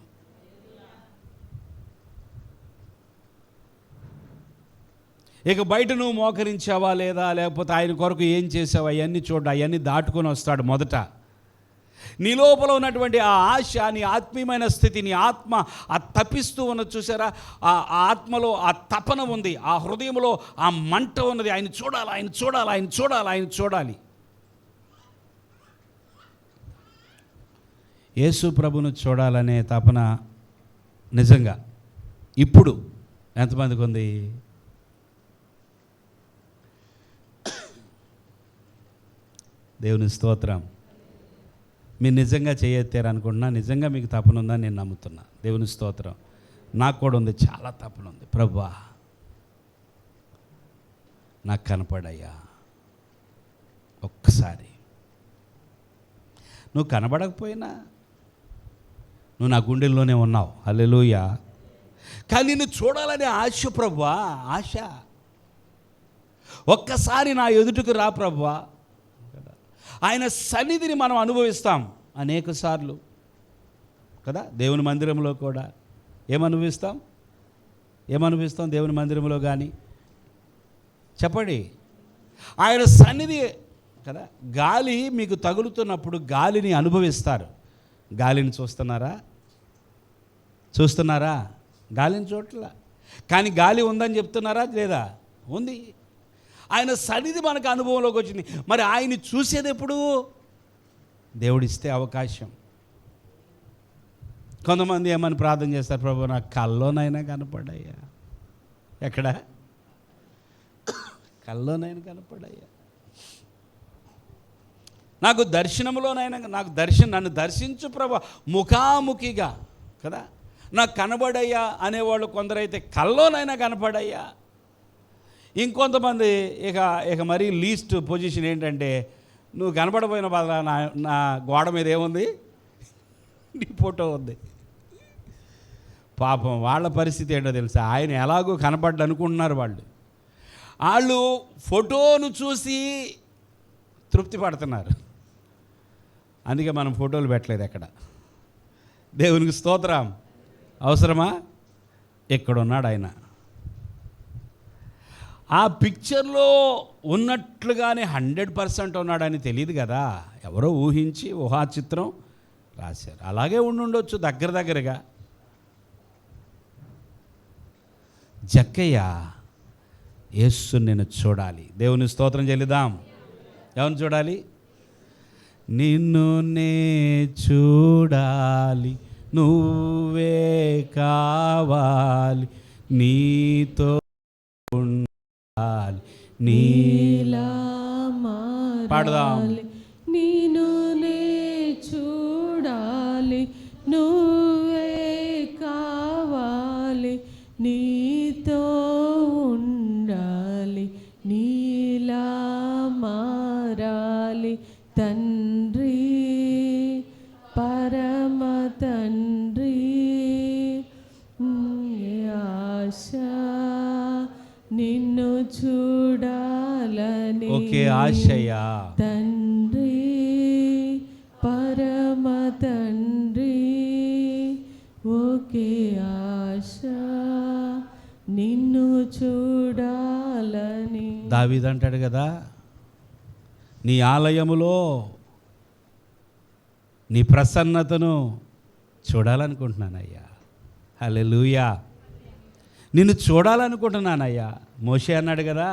ఇక బయట నువ్వు మోకరించావా లేదా, లేకపోతే ఆయన కొరకు ఏం చేసావా, అవన్నీ చూడ, అవన్నీ దాటుకొని వస్తాడు. మొదట నీ లోపల ఉన్నటువంటి ఆ ఆశ, నీ ఆత్మీయమైన స్థితి, నీ ఆత్మ ఆ తపిస్తూ ఉన్నది చూసారా? ఆ ఆత్మలో ఆ తపన ఉంది, ఆ హృదయంలో ఆ మంట ఉన్నది. ఆయన చూడాలి, ఆయన చూడాలి, ఆయన చూడాలి, ఆయన చూడాలి. యేసు ప్రభును చూడాలనే తపన నిజంగా ఇప్పుడు ఎంతమందికి ఉంది? దేవుని స్తోత్రం. మీరు నిజంగా చేయెత్తారు అనుకుంటున్నా, నిజంగా మీకు తపన ఉందని నేను నమ్ముతున్నా. దేవుని స్తోత్రం. నాకు కూడా ఉంది, చాలా తపన ఉంది. ప్రభువా నాకు కనపడయ్యా ఒక్కసారి. నువ్వు కనబడకపోయినా నువ్వు నా గుండెల్లోనే ఉన్నావు. హల్లెలూయా. కానీ నిన్ను చూడాలనే ఆశ ప్రభువా, ఆశ. ఒక్కసారి నా ఎదుటికి రా ప్రభువా. ఆయన సన్నిధిని మనం అనుభవిస్తాం అనేక సార్లు కదా. దేవుని మందిరంలో కూడా ఏమనుభవిస్తాం దేవుని మందిరంలో కానీ చెప్పండి. ఆయన సన్నిధి కదా. గాలి మీకు తగులుతున్నప్పుడు గాలిని అనుభవిస్తారు. గాలిని చూస్తున్నారా? గాలిని చూడట్లా, కానీ గాలి ఉందని చెప్తున్నారా లేదా? ఉంది. ఆయన సన్నిధి మనకు అనుభవంలోకి వచ్చింది. మరి ఆయన్ని చూసేది ఎప్పుడు? దేవుడిస్తే అవకాశం. కొంతమంది ఏమని ప్రార్థన చేస్తారు, ప్రభు నాకు కల్లోనైనా కనపడయ్యా. ఎక్కడ? కల్లోనైనా కనపడయ్యా. నాకు దర్శనంలోనైనా నన్ను దర్శించు ప్రభు ముఖాముఖిగా కదా. నాకు కనబడయ్యా అనేవాళ్ళు కొందరైతే కల్లోనైనా కనపడయ్యా. ఇంకొంతమంది ఇక మరీ లీస్ట్ పొజిషన్ ఏంటంటే, నువ్వు కనపడపోయిన బాధ నా గోడ మీద ఏముంది? నీ ఫోటో ఉంది. పాపం వాళ్ళ పరిస్థితి ఏంటో తెలుసా? ఆయన ఎలాగో కనపడ్డ అనుకుంటున్నారు వాళ్ళు ఫోటోను చూసి తృప్తి పడుతున్నారు. అందుకే మనం ఫోటోలు పెట్టలేదు ఎక్కడ. దేవునికి స్తోత్రం. అవసరమా? ఎక్కడున్నాడు ఆయన? ఆ పిక్చర్లో ఉన్నట్లుగానే 100% ఉన్నాడని తెలియదు కదా. ఎవరో ఊహించి ఊహాచిత్రం రాశారు. అలాగే ఉండొచ్చు దగ్గరగా. జక్కయ్య యేసు నేను చూడాలి. దేవుని స్తోత్రం చెల్లిద్దాం. ఎవరిని చూడాలి? నిన్ను నే చూడాలి, నువ్వే కావాలి, నీతో ఉండాలి, నీలా పాడదాం. నిన్ను నే చూడాలి, నువ్వే కావాలి, నీతో ఉండాలి, నీలా మారాలి. తండ్రి, పరమ తండ్రి, ఆశ నిన్ను చూడాలని. ఓకే, ఆశయా. తండ్రి, పరమ తండ్రి, ఓకే ఆశ నిన్ను చూడాలని. దావీదు అంటాడు కదా, నీ ఆలయములో నీ ప్రసన్నతను చూడాలనుకుంటున్నానయ్యా. హల్లెలూయా. నిన్ను చూడాలనుకుంటున్నానయ్యా. మోషే అన్నాడు కదా,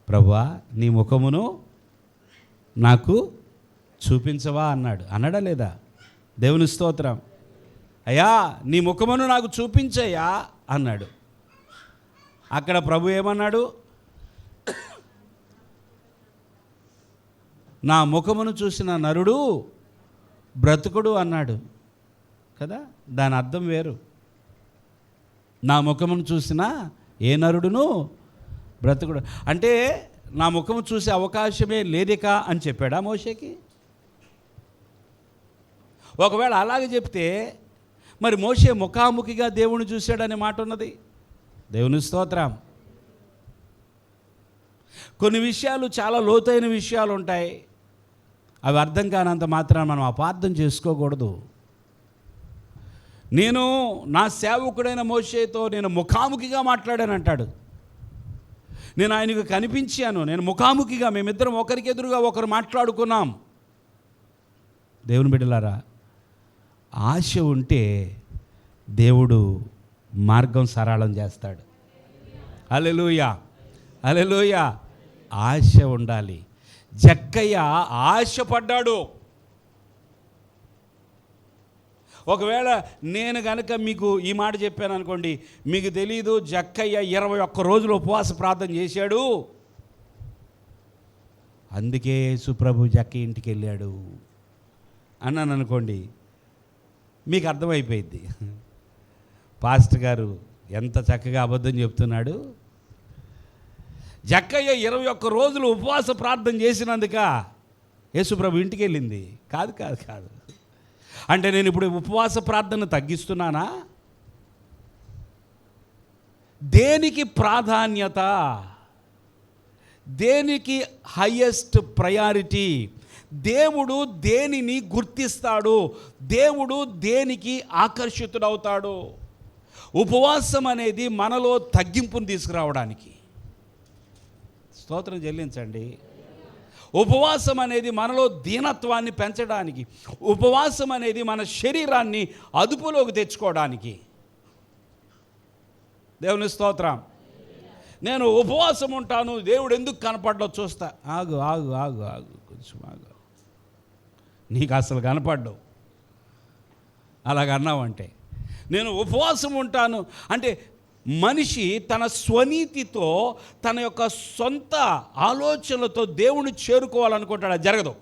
ప్రభువా నీ ముఖమును నాకు చూపించవా అన్నాడా లేదా? దేవుని స్తోత్రం. అయ్యా నీ ముఖమును నాకు చూపించయ్యా అన్నాడు. అక్కడ ప్రభు ఏమన్నాడు? నా ముఖమును చూసిన నరుడు బ్రతుకుడు అన్నాడు కదా. దాని అర్థం వేరు. నా ముఖమును చూసిన ఏ నరుడును బ్రతుకుడు అంటే నా ముఖము చూసే అవకాశమే లేదిక అని చెప్పాడా మోషేకి? ఒకవేళ అలాగే చెప్తే మరి మోషే ముఖాముఖిగా దేవుని చూశాడనే మాట ఉన్నది. దేవుని స్తోత్రం. కొన్ని విషయాలు చాలా లోతైన విషయాలు ఉంటాయి. అవి అర్థం కానంత మాత్రాన మనం అపార్థం చేసుకోకూడదు. నేను నా సేవకుడైన మోషేతో నేను ముఖాముఖిగా మాట్లాడానంటాడు. నేను ఆయనకు కనిపించాను, నేను ముఖాముఖిగా, మేమిద్దరం ఒకరికి ఎదురుగా ఒకరు మాట్లాడుకున్నాం. దేవుని బిడ్డలారా, ఆశ ఉంటే దేవుడు మార్గం సరళం చేస్తాడు. హల్లెలూయా, హల్లెలూయా. ఆశ ఉండాలి. జక్కయ్య ఆశపడ్డాడు. ఒకవేళ నేను కనుక మీకు ఈ మాట చెప్పాను అనుకోండి, మీకు తెలీదు జక్కయ్య 21 రోజులు ఉపవాస ప్రార్థన చేశాడు. అందుకే సుప్రభు జక్కయ్య ఇంటికి వెళ్ళాడు అన్నాను అనుకోండి, మీకు అర్థమైపోయింది పాస్టర్ గారు ఎంత చక్కగా అబద్ధం చెప్తున్నాడు. జక్కయ్య 21 రోజులు ఉపవాస ప్రార్థన చేసినందుక యేసుప్రభు ఇంటికి వెళ్ళింది కాదు. అంటే నేను ఇప్పుడు ఉపవాస ప్రార్థన తగ్గిస్తున్నానా? దేనికి ప్రాధాన్యత? దేనికి హైయెస్ట్ ప్రయారిటీ? దేవుడు దేనిని గుర్తిస్తాడు? దేవుడు దేనికి ఆకర్షితుడవుతాడు? ఉపవాసం అనేది మనలో తగ్గింపును తీసుకురావడానికి. స్తోత్రం చెల్లించండి. ఉపవాసం అనేది మనలో దీనత్వాన్ని పెంచడానికి. ఉపవాసం అనేది మన శరీరాన్ని అదుపులోకి తెచ్చుకోవడానికి. దేవుని స్తోత్రం. నేను ఉపవాసం ఉంటాను, దేవుడు ఎందుకు కనపడ్డో చూస్తా. ఆగు ఆగు ఆగు ఆగు కొంచెం ఆగు. నీకు అసలు కనపడ్డావు అలాగన్నావంటే. నేను ఉపవాసం ఉంటాను అంటే మనిషి తన స్వనీతితో, తన యొక్క సొంత ఆలోచనలతో దేవుని చేరుకోవాలనుకుంటాడు. అది జరగదు.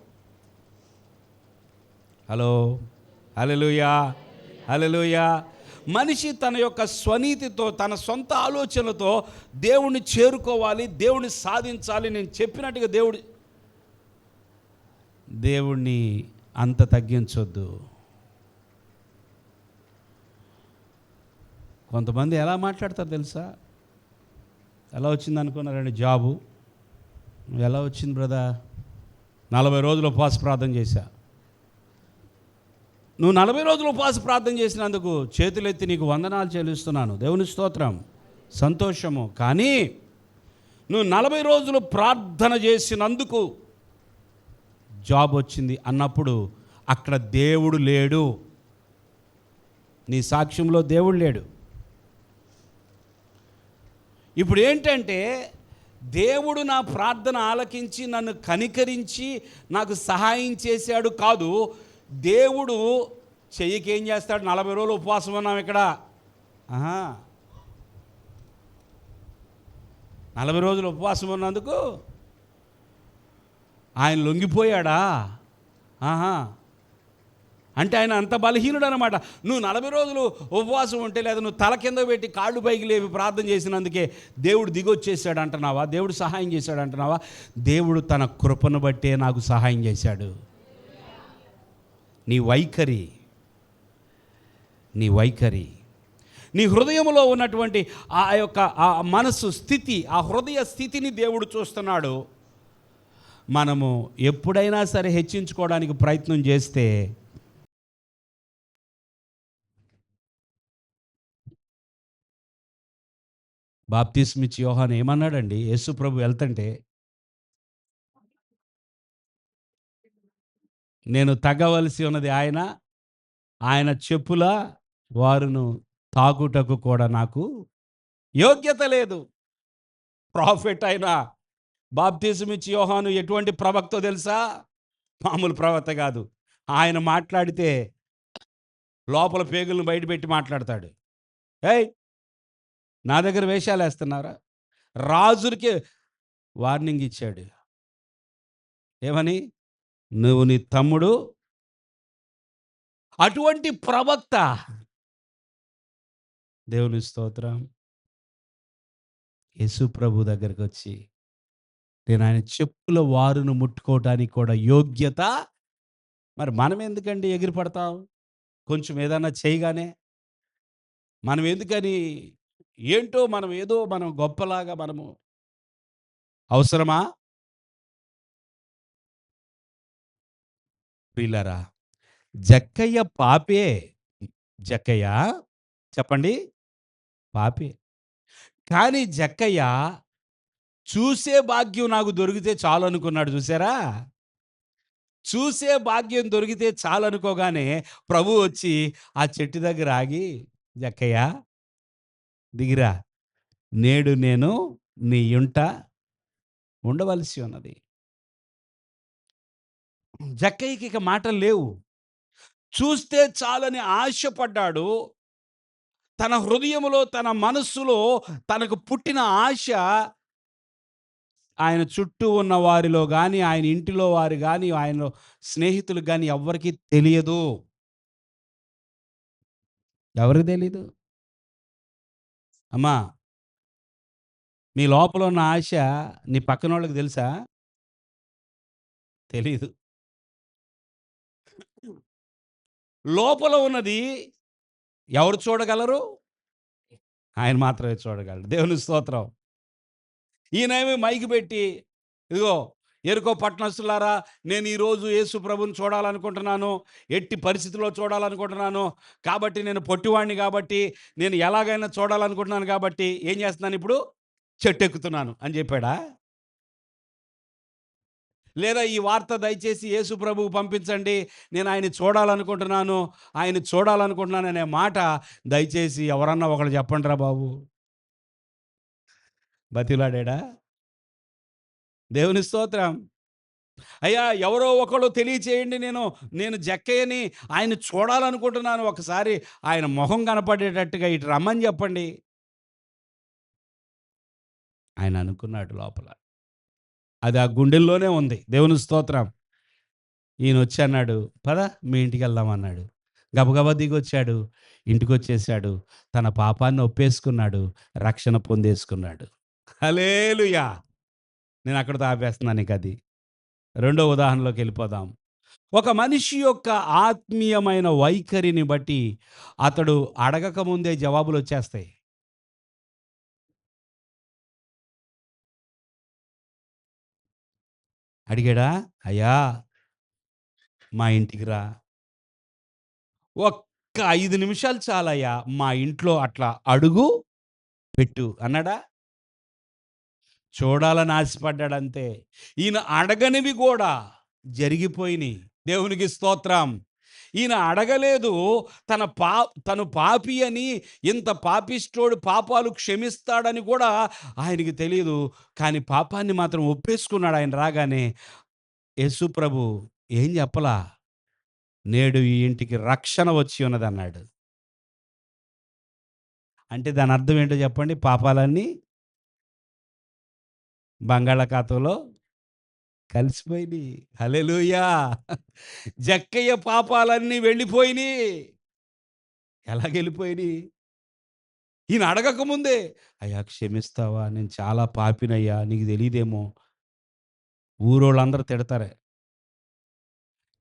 హలో, హల్లెలూయా, హల్లెలూయా. మనిషి తన యొక్క స్వనీతితో, తన సొంత ఆలోచనలతో దేవుణ్ణి చేరుకోవాలి, దేవుణ్ణి సాధించాలి. నేను చెప్పినట్టుగా దేవుణ్ణి అంత తగ్గించొద్దు. కొంతమంది ఎలా మాట్లాడతారు తెలుసా? ఎలా వచ్చింది అనుకున్నారండి జాబు? ఎలా వచ్చింది బ్రదర్? 40 రోజులు ఉపవాస ప్రార్థన చేశా. నువ్వు 40 రోజులు ఉపవాస ప్రార్థన చేసినందుకు చేతులెత్తి నీకు వందనాలు చెల్లిస్తున్నాను, దేవుని స్తోత్రం, సంతోషము. కానీ నువ్వు 40 రోజులు ప్రార్థన చేసినందుకు జాబ్ వచ్చింది అన్నప్పుడు అక్కడ దేవుడు లేడు. నీ సాక్ష్యంలో దేవుడు లేడు. ఇప్పుడు ఏంటంటే, దేవుడు నా ప్రార్థన ఆలకించి నన్ను కనికరించి నాకు సహాయం చేశాడు కాదు. దేవుడు చెయ్యికి ఏం చేస్తాడు? 40 రోజులు ఉపవాసం ఉన్నాం ఇక్కడ. 40 రోజులు ఉపవాసం ఉన్నందుకు ఆయన లొంగిపోయాడా? అంటే ఆయన అంత బలహీనుడు అనమాట. నువ్వు 40 రోజులు ఉపవాసం ఉంటే, లేదా నువ్వు తల కింద పెట్టి కాళ్ళు పైకి లేవి ప్రార్థన చేసినందుకే దేవుడు దిగొచ్చేసాడు అంటున్నావా? దేవుడు సహాయం చేశాడు అంటున్నావా? దేవుడు తన కృపను బట్టే నాకు సహాయం చేశాడు. నీ వైఖరి, నీ హృదయంలో ఉన్నటువంటి ఆ యొక్క ఆ మనసు స్థితి, ఆ హృదయ స్థితిని దేవుడు చూస్తున్నాడు. మనము ఎప్పుడైనా సరే హెచ్చించుకోవడానికి ప్రయత్నం చేస్తే బాప్తిస్మిచ్చి యోహాను ఏమన్నాడండి? యేసు ప్రభు వెళ్తుంటే, నేను తగ్గవలసి ఉన్నది ఆయన చెప్పుల వారును తాకుటకు కూడా నాకు యోగ్యత లేదు. ప్రాఫెట్ అయిన బాప్తిస్మిచ్చి యోహాను ఎటువంటి ప్రవక్తో తెలుసా? మామూలు ప్రవక్త కాదు. ఆయన మాట్లాడితే లోపల పేగులను బయటపెట్టి మాట్లాడతాడు. ఏయ్, నా దగ్గర వేషాలు వేస్తున్నారా? రాజులకి వార్నింగ్ ఇచ్చాడు. ఏమని? నువ్వు నీ తమ్ముడు. అటువంటి ప్రవక్త, దేవుని స్తోత్రం, యేసు ప్రభు దగ్గరికి వచ్చి, నేను ఆయన చెప్పుల వారును ముట్టుకోవటానికి కూడా యోగ్యత. మరి మనం ఎందుకండి ఎగిరి పడతాం? కొంచెం ఏదన్నా చేయగానే మనం ఎందుకని, ఏంటో మనం గొప్పలాగా మనము అవసరమా? ప్రియులారా, జక్కయ్య పాపే. జక్కయ్య చెప్పండి, పాపే. కానీ జక్కయ్య చూసే భాగ్యం నాకు దొరికితే చాలు అనుకున్నాడు. చూసారా? చూసే భాగ్యం దొరికితే చాలు అనుకోగానే ప్రభు వచ్చి ఆ చెట్టు దగ్గర ఆగి, జక్కయ్య దిగిరా, నేడు నేను నీ ఇంట ఉండవలసి ఉన్నది. జక్కయ్యకి ఇక మాటలు లేవు. చూస్తే చాలని ఆశపడ్డాడు. తన హృదయములో, తన మనస్సులో తనకు పుట్టిన ఆశ ఆయన చుట్టూ ఉన్న వారిలో కానీ, ఆయన ఇంటిలో వారు కానీ, ఆయన స్నేహితులు కానీ ఎవ్వరికీ తెలియదు. ఎవరికి తెలీదు? అమ్మా, మీ లోపల ఉన్న ఆశ నీ పక్కన వాళ్ళకి తెలుసా? తెలీదు. లోపల ఉన్నది ఎవరు చూడగలరు? ఆయన మాత్రమే చూడగలరు. దేవుని స్తోత్రం. ఈయనేమి మైకి పెట్టి ఇదిగో ఎరుకో పట్టణస్తులారా, నేను ఈరోజు యేసు ప్రభుని చూడాలనుకుంటున్నాను, ఎట్టి పరిస్థితిలో చూడాలనుకుంటున్నాను, కాబట్టి నేను పొట్టివాడిని కాబట్టి నేను ఎలాగైనా చూడాలనుకుంటున్నాను కాబట్టి ఏం చేస్తున్నాను ఇప్పుడు, చెట్టు ఎక్కుతున్నాను అని చెప్పాడా? లేదా ఈ వార్త దయచేసి యేసు ప్రభువు పంపించండి, నేను ఆయన చూడాలనుకుంటున్నాను, ఆయన చూడాలనుకుంటున్నాను అనే మాట దయచేసి ఎవరన్నా ఒకళ్ళు చెప్పండిరా బాబు. బతిలాడాడా? దేవుని స్తోత్రం. అయ్యా ఎవరో ఒకళ్ళు తెలియచేయండి, నేను జక్కయ్యని ఆయన చూడాలనుకుంటున్నాను, ఒకసారి ఆయన మొహం కనపడేటట్టుగా ఇటు రమ్మని చెప్పండి. ఆయన అనుకున్నాడు లోపల. అది ఆ గుండెల్లోనే ఉంది. దేవుని స్తోత్రం. ఈయన వచ్చి అన్నాడు, పద మీ ఇంటికి వెళ్దాం అన్నాడు. గబగబా దిగొచ్చాడు, ఇంటికొచ్చేసాడు, తన పాపాన్ని ఒప్పేసుకున్నాడు, రక్షణ పొందేసుకున్నాడు. హల్లెలూయా. నేను అక్కడితో ఆపేస్తున్నాను ఇక అది. రెండో ఉదాహరణలోకి వెళ్ళిపోదాం. ఒక మనిషి యొక్క ఆత్మీయమైన వైఖరిని బట్టి అతడు అడగక ముందే జవాబులు వచ్చేస్తాయి. అడిగాడా? అయ్యా మా ఇంటికి రా, ఒక్క 5 నిమిషాలు చాలయ్యా, మా ఇంట్లో అట్లా అడుగు పెట్టు అన్నాడా? చూడాలని ఆశపడ్డాడంతే. ఈయన అడగనివి కూడా జరిగిపోయినాయి. దేవునికి స్తోత్రం. ఈయన అడగలేదు. తను పాపి అని, ఇంత పాపిష్టోడు పాపాలు క్షమిస్తాడని కూడా ఆయనకి తెలీదు. కానీ పాపాన్ని మాత్రం ఒప్పేసుకున్నాడు. ఆయన రాగానే యేసు ప్రభు ఏం చెప్పలా, నేడు ఈ ఇంటికి రక్షణ వచ్చి ఉన్నదన్నాడు. అంటే దాని అర్థం ఏంటో చెప్పండి? పాపాలన్నీ బంగాళాఖాతంలో కలిసిపోయినాయి. హల్లెలూయా. జక్కయ్య పాపాలన్నీ వెళ్ళిపోయినాయి. ఎలాగెళ్ళిపోయినాయి? ఈయన అడగక ముందే, అయ్యా క్షమిస్తావా, నేను చాలా పాపినయ్యా, నీకు తెలీదేమో, ఊరోళ్ళందరూ తిడతారే.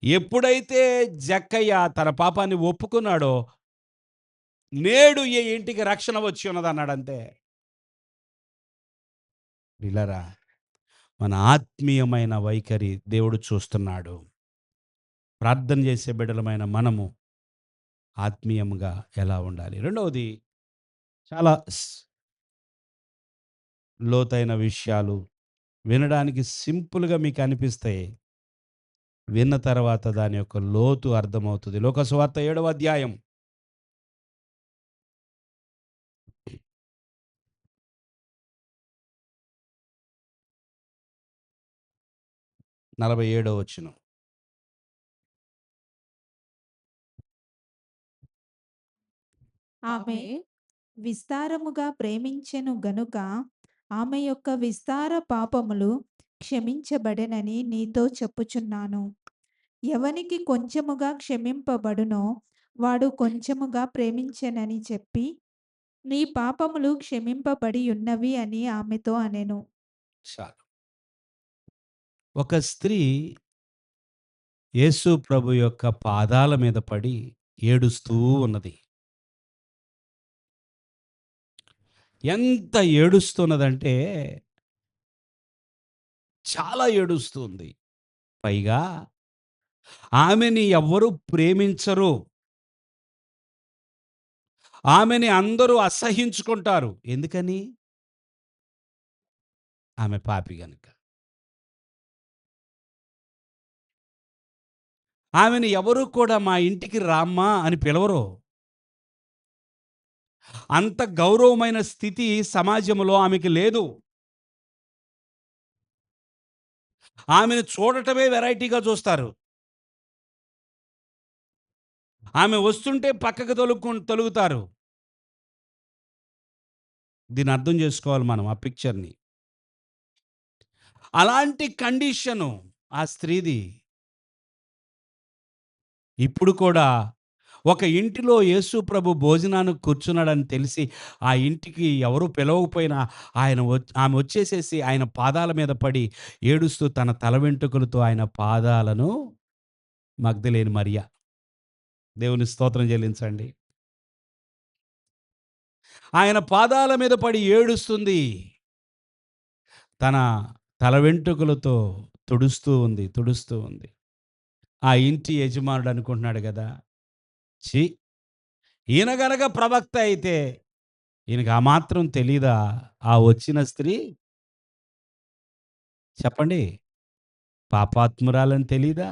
ఎప్పుడైతే జక్కయ్య తన పాపాన్ని ఒప్పుకున్నాడో, నేడు ఈ ఇంటికి రక్షణ వచ్చి ఉన్నదన్నాడంతే. పిల్లరా, మన ఆత్మీయమైన వైఖరి దేవుడు చూస్తున్నాడు. ప్రార్థన చేసే బిడ్డలమైన మనము ఆత్మీయంగా ఎలా ఉండాలి? రెండవది, చాలా లోతైన విషయాలు వినడానికి సింపుల్గా మీకు అనిపిస్తాయి, విన్న తర్వాత దాని యొక్క లోతు అర్థమవుతుంది. లోక సువార్త 7వ అధ్యాయం 47వ వచనం. ఆమె విస్తారముగా ప్రేమించెను గనుక ఆమె యొక్క విస్తార పాపములు క్షమించబడెనని నీతో చెప్పుచున్నాను. ఎవనికి కొంచెముగా క్షమింపబడునో వాడు కొంచెముగా ప్రేమించెనని చెప్పి, నీ పాపములు క్షమింపబడి ఉన్నవి అని ఆమెతో అనెను. చాలు. ఒక స్త్రీ యేసు ప్రభు యొక్క పాదాల మీద పడి ఏడుస్తూ ఉన్నది. ఎంత ఏడుస్తున్నదంటే చాలా ఏడుస్తుంది. పైగా ఆమెని ఎవ్వరూ ప్రేమించరు. ఆమెని అందరూ అసహ్యించుకుంటారు. ఎందుకని? ఆమె పాపి గనుక. ఆమెను ఎవరు కూడా మా ఇంటికి రామ్మా అని పిలవరు. అంత గౌరవమైన స్థితి సమాజంలో ఆమెకి లేదు. ఆమెను చూడటమే వెరైటీగా చూస్తారు. ఆమె వస్తుంటే పక్కకు తొలుగుతారు. దీన్ని అర్థం చేసుకోవాలి మనం, ఆ పిక్చర్‌ని. అలాంటి కండిషను ఆ స్త్రీది. ఇప్పుడు కూడా ఒక ఇంటిలో యేసు ప్రభు భోజనానికి కూర్చున్నాడని తెలిసి ఆ ఇంటికి ఎవరు పిలవకపోయినా ఆమె వచ్చేసేసి ఆయన పాదాల మీద పడి ఏడుస్తూ తన తల వెంట్రుకలతో ఆయన పాదాలను, మగ్దలేని మరియ, దేవుని స్తోత్రం చెల్లించండి, ఆయన పాదాల మీద పడి ఏడుస్తుంది. తన తల వెంట్రుకలతో తుడుస్తూ ఉంది. ఆ ఇంటి యజమానుడు అనుకుంటున్నాడు కదా, ఛీ, ఈయన గనక ప్రవక్త అయితే ఈయనకి ఆ మాత్రం తెలీదా? ఆ వచ్చిన స్త్రీ చెప్పండి, పాపాత్మురాలని తెలీదా?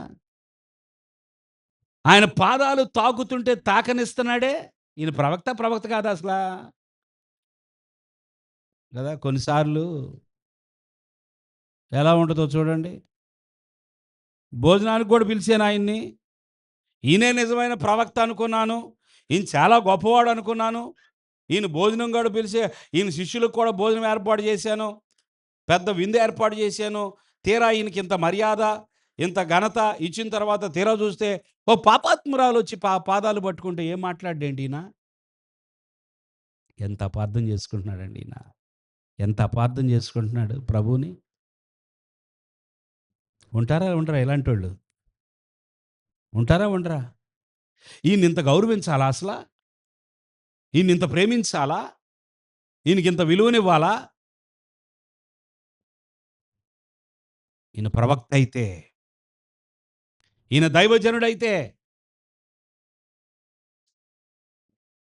ఆయన పాదాలు తాకుతుంటే తాకనిస్తున్నాడే. ఈయన ప్రవక్త కాదా అసలా? కదా, కొన్నిసార్లు ఎలా ఉంటుందో చూడండి. భోజనానికి కూడా పిలిచాను ఆయన్ని. ఈయనే నిజమైన ప్రవక్త అనుకున్నాను. ఈయన చాలా గొప్పవాడు అనుకున్నాను. ఈయన భోజనం కూడా పిలిచే, ఈయన శిష్యులకు కూడా భోజనం ఏర్పాటు చేశాను. పెద్ద విందు ఏర్పాటు చేశాను. తీరా ఈయనకి ఇంత మర్యాద, ఇంత ఘనత ఇచ్చిన తర్వాత తీరా చూస్తే ఓ పాపాత్మురాలు వచ్చి పాదాలు పట్టుకుంటే ఏం మాట్లాడేంటి ఈయన? ఎంత అపార్థం చేసుకుంటున్నాడండి ఈయన. ఎంత అపార్థం చేసుకుంటున్నాడు ప్రభువుని. ఉంటారా ఉండరా ఇలాంటి వాళ్ళు? ఉంటారా ఉండరా? ఈయన ఇంత గౌరవించాలా అసలా? ఈయన ఇంత ప్రేమించాలా? ఈయనకి ఇంత విలువనివ్వాలా? ఈయన ప్రవక్త అయితే, ఈయన దైవజనుడైతే,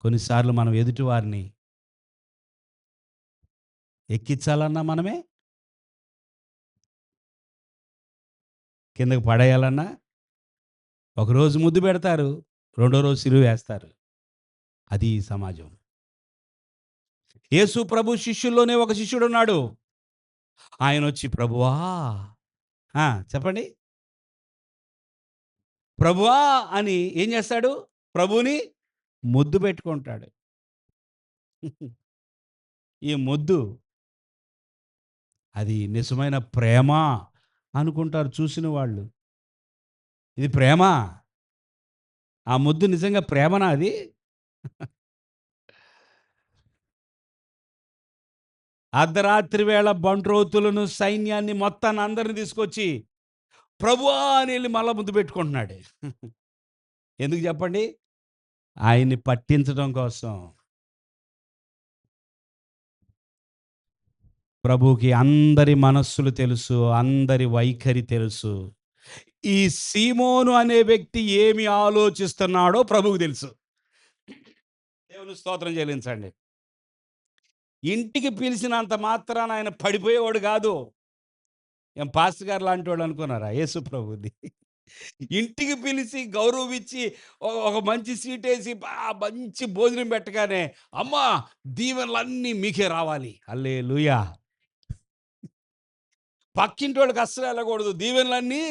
కొన్నిసార్లు మనం ఎదుటి వారిని ఎక్కించాలన్నా మనమే, కిందకి పడేయాలన్నా ఒకరోజు ముద్దు పెడతారు, రెండో రోజు సిలువ వేస్తారు. అది ఈ సమాజం. యేసు ప్రభు శిష్యుల్లోనే ఒక శిష్యుడు ఉన్నాడు. ఆయన వచ్చి ప్రభువా, చెప్పండి, ప్రభువా అని ఏం చేస్తాడు? ప్రభుని ముద్దు పెట్టుకుంటాడు. ఈ ముద్దు అది నిజమైన ప్రేమ అనుకుంటారు చూసిన వాళ్ళు. ఇది ప్రేమ? ఆ ముద్దు నిజంగా ప్రేమనా అది? అర్ధరాత్రి వేళ బంట్రోతులను, సైన్యాన్ని మొత్తాన్ని అందరిని తీసుకొచ్చి ప్రభువా అని వెళ్ళి మళ్ళా ముద్దు పెట్టుకుంటున్నాడు. ఎందుకు చెప్పండి? ఆయన్ని పట్టించడం కోసం. ప్రభువుకి అందరి మనస్సులు తెలుసు, అందరి వైఖరి తెలుసు. ఈ సీమోను అనే వ్యక్తి ఏమి ఆలోచిస్తున్నాడో ప్రభువుకు తెలుసు. దేవుని స్తోత్రం చెల్లించండి. ఇంటికి పిలిచినంత మాత్రాన ఆయన పడిపోయేవాడు కాదు. ఏం పాస్టర్ గారు లాంటి వాడు అనుకున్నారా యేసు ప్రభుది? ఇంటికి పిలిచి గౌరవించి ఒక మంచి సీట్ వేసి మంచి భోజనం పెట్టగానే, అమ్మా దీవెనలన్నీ మీకే రావాలి, హల్లెలూయా. పక్కింటి వాళ్ళకి అస్సలు వెళ్ళకూడదు, దీవెనలన్నీ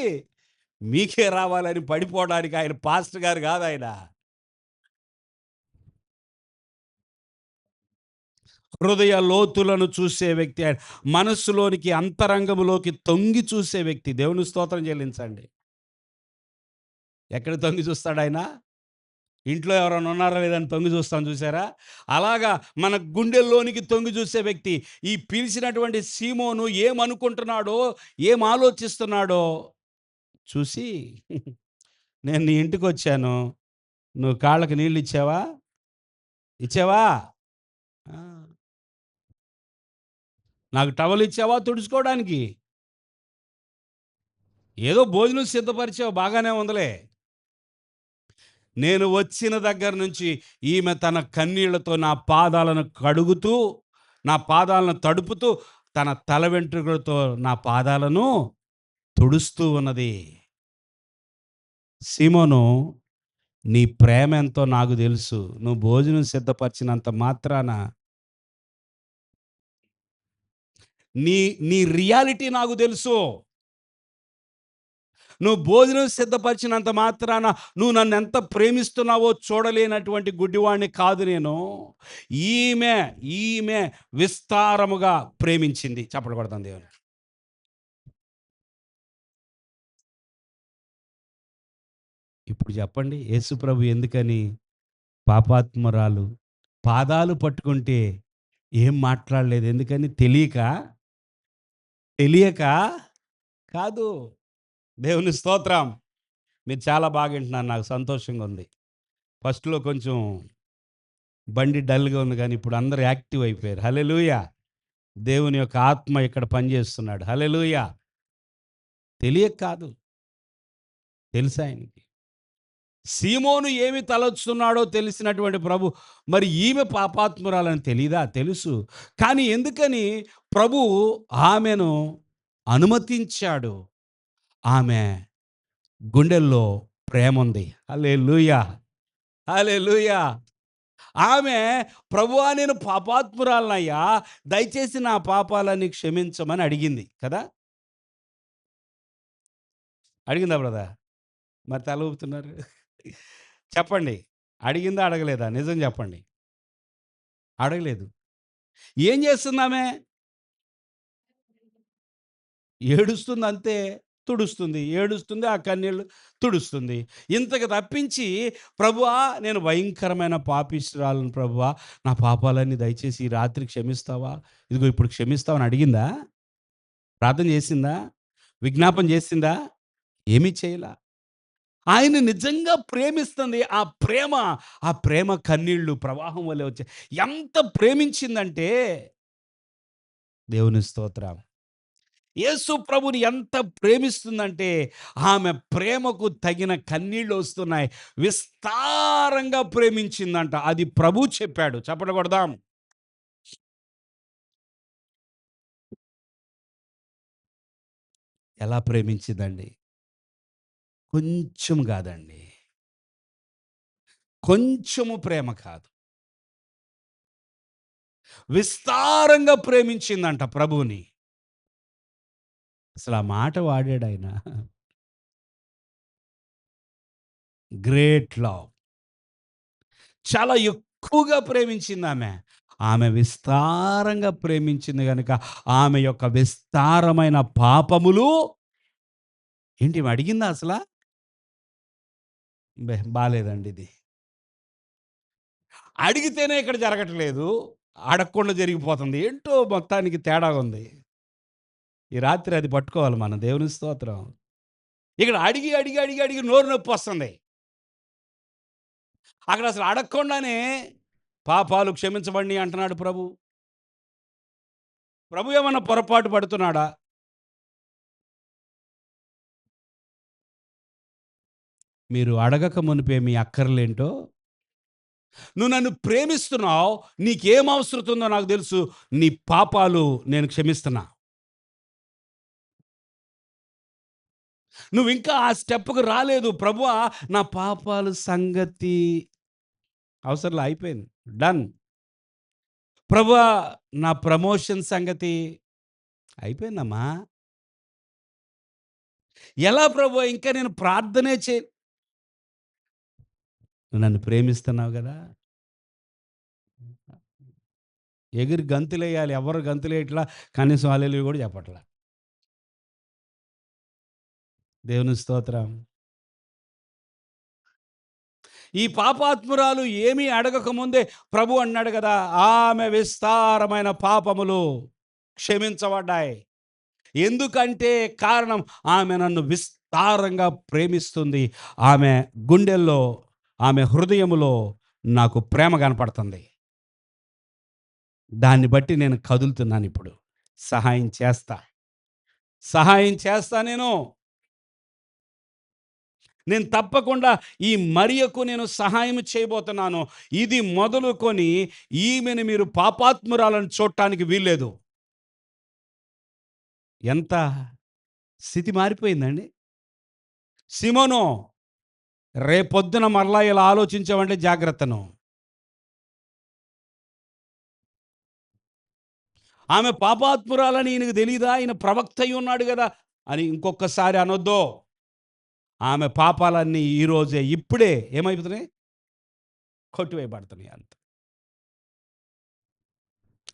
మీకే రావాలని పడిపోవడానికి ఆయన పాస్టర్ గారు కాదు. ఆయన హృదయ లోతులను చూసే వ్యక్తి, ఆయన మనస్సులోనికి అంతరంగములోకి తొంగి చూసే వ్యక్తి. దేవుని స్తోత్రం చెల్లించండి. ఎక్కడ తొంగి చూస్తాడు ఆయన? ఇంట్లో ఎవరైనా ఉన్నారా లేదని తొంగి చూస్తాం చూసారా? అలాగా మన గుండెల్లోనికి తొంగి చూసే వ్యక్తి. ఈ పిలిచినటువంటి సీమోను ఏమనుకుంటున్నాడో, ఏం ఆలోచిస్తున్నాడో చూసి, నేను నీ ఇంటికి వచ్చాను, నువ్వు కాళ్ళకి నీళ్ళు ఇచ్చావా? ఇచ్చావా? నాకు టవల్ ఇచ్చావా తుడుచుకోవడానికి? ఏదో భోజనం సిద్ధపరిచావు, బాగానే ఉందిలే. నేను వచ్చిన దగ్గర నుంచి ఈమె తన కన్నీళ్లతో నా పాదాలను కడుగుతూ, నా పాదాలను తడుపుతూ, తన తల వెంట్రుకలతో నా పాదాలను తుడుస్తూ ఉన్నది. సీమోను, నీ ప్రేమ ఎంతో నాకు తెలుసు. నువ్వు భోజనం సిద్ధపరిచినంత మాత్రాన నీ నీ రియాలిటీ నాకు తెలుసు. నువ్వు భోజనం సిద్ధపరిచినంత మాత్రాన నువ్వు నన్ను ఎంత ప్రేమిస్తున్నావో చూడలేనటువంటి గుడ్డివాడిని కాదు నేను. ఈమె ఈమె విస్తారముగా ప్రేమించింది. చప్పట్లు కొడతాం దేవుని. ఇప్పుడు చెప్పండి, యేసుప్రభు ఎందుకని పాపాత్మురాలు పాదాలు పట్టుకుంటే ఏం మాట్లాడలేదు? ఎందుకని? తెలియక కాదు. దేవుని స్తోత్రం. మీరు చాలా బాగా వింటున్నారు, నాకు సంతోషంగా ఉంది. ఫస్ట్లో కొంచెం బండి డల్గా ఉంది, కానీ ఇప్పుడు అందరూ యాక్టివ్ అయిపోయారు. హల్లెలూయా. దేవుని యొక్క ఆత్మ ఇక్కడ పనిచేస్తున్నాడు. హల్లెలూయా! తెలియక కాదు, తెలుసు ఆయనకి. సీమోను ఏమి తలచుతున్నాడో తెలిసినటువంటి ప్రభు, మరి ఈమె పాపాత్మురాలని తెలీదా? తెలుసు. కానీ ఎందుకని ప్రభు ఆమెను అనుమతించాడు? ఆమె గుండెల్లో ప్రేముంది. హల్లెలూయా! హల్లెలూయా! ఆమె, ప్రభువా నేను పాపాత్మురాలినయ్యా, దయచేసి నా పాపాలన్నీ క్షమించమని అడిగింది కదా! అడిగిందా బ్రదర్? మరి తల ఊపుతున్నారు. చెప్పండి. అడిగిందా? అడగలేదా? నిజం చెప్పండి. అడగలేదు. ఏం చేస్తుందామె? ఏడుస్తుంది అంతే. తుడుస్తుంది. ఏడుస్తుంది. ఆ కన్నీళ్ళు తుడుస్తుంది. ఇంతకు తప్పించి, ప్రభువా నేను భయంకరమైన పాపిష్టురాలను ప్రభువా, నా పాపాలన్నీ దయచేసి ఈ రాత్రి క్షమిస్తావా? ఇదిగో ఇప్పుడు క్షమిస్తావా అని అడిగిందా? ప్రార్థన చేసిందా? విజ్ఞాపన చేసిందా? ఏమీ చేయలా. ఆయన నిజంగా ప్రేమిస్తుంది. ఆ ప్రేమ కన్నీళ్ళు ప్రవాహం వలె వచ్చాయి. ఎంత ప్రేమించిందంటే, దేవుని స్తోత్రం. యేసు ప్రభుని ఎంత ప్రేమిస్తుందంటే, ఆమె ప్రేమకు తగిన కన్నీళ్ళు వస్తున్నాయి. విస్తారంగా ప్రేమించిందంట. అది ప్రభు చెప్పాడు. చప్పట్లు కొడదాం. ఎలా ప్రేమించిందండి? కొంచెం కాదండి. కొంచెము ప్రేమ కాదు. విస్తారంగా ప్రేమించిందంట ప్రభువుని. అసలు ఆ మాట వాడాడాయన. Great love. చాలా ఎక్కువగా ప్రేమించిందామె. ఆమె విస్తారంగా ప్రేమించింది గనుక, ఆమె యొక్క విస్తారమైన పాపములు ఏంటి ఈమె అడిగిందా అసలా? బాలేదండి ఇది. అడిగితేనే ఇక్కడ జరగట్లేదు. అడగకుండా జరిగిపోతుంది. ఏంటో మొత్తానికి తేడాగా ఉంది. ఈ రాత్రి అది పట్టుకోవాలి మనం. దేవుని స్తోత్రం. ఇక్కడ అడిగి, అడిగి, అడిగి, అడిగి నోరు నొప్పొస్తుంది. అక్కడ అసలు అడగకుండానే పాపాలు క్షమించబడినయి అంటున్నాడు ప్రభు. ప్రభు ఏమన్నా పొరపాటు పడుతున్నాడా? మీరు అడగక మునిపే మీ అక్కర్లేంటో, నువ్వు నన్ను ప్రేమిస్తున్నావు, నీకేం అవసరం ఉందో నాకు తెలుసు, నీ పాపాలు నేను క్షమిస్తున్నా. నువ్వింకా ఆ స్టెప్‌కి రాలేదు. ప్రభువా నా పాపాలు సంగతి అవసరంలే అయిపోయింది. డన్. ప్రభువా నా ప్రమోషన్ సంగతి అయిపోయిందమ్మా. ఎలా ప్రభువా ఇంకా నేను ప్రార్థనే నువ్వు నన్ను ప్రేమిస్తున్నావు గదా! ఎగిరి గంతులేయాలి. ఎవరు గంతులేయట్లా. కనీసం హల్లెలూయా గూడా చెప్పట్లా. దేవుని స్తోత్రం. ఈ పాపాత్మురాలు ఏమీ అడగక ముందే ప్రభు అన్నాడు గదా! ఆమె విస్తారమైన పాపములు క్షమించబడ్డాయి. ఎందుకంటే కారణం, ఆమె నన్ను విస్తారంగా ప్రేమిస్తుంది. ఆమె గుండెల్లో, ఆమె హృదయములో నాకు ప్రేమ కనపడుతుంది. దాన్ని బట్టి నేను కదులుతున్నానిప్పుడు. సహాయం చేస్తా. సహాయం చేస్తా నేను. నేను తప్పకుండా ఈ మరియకు నేను సహాయం చేయబోతున్నాను. ఇది మొదలుకొని ఈమెను మీరు పాపాత్మురాలను చూడటానికి వీల్లేదు. ఎంత స్థితి మారిపోయిందండి. సీమోను, రేపొద్దున మరలా ఇలా ఆలోచించావంటే జాగ్రత్తను. ఆమె పాపాత్మురాలని ఈయనకు తెలీదా? ఈయన ప్రవక్త అయి ఉన్నాడు గదా! అని ఇంకొకసారి అనొద్దు. ఆమె పాపాలన్నీ ఈరోజే, ఇప్పుడే ఏమైపోతున్నాయి? కొట్టివేయబడుతున్నాయి అంతే.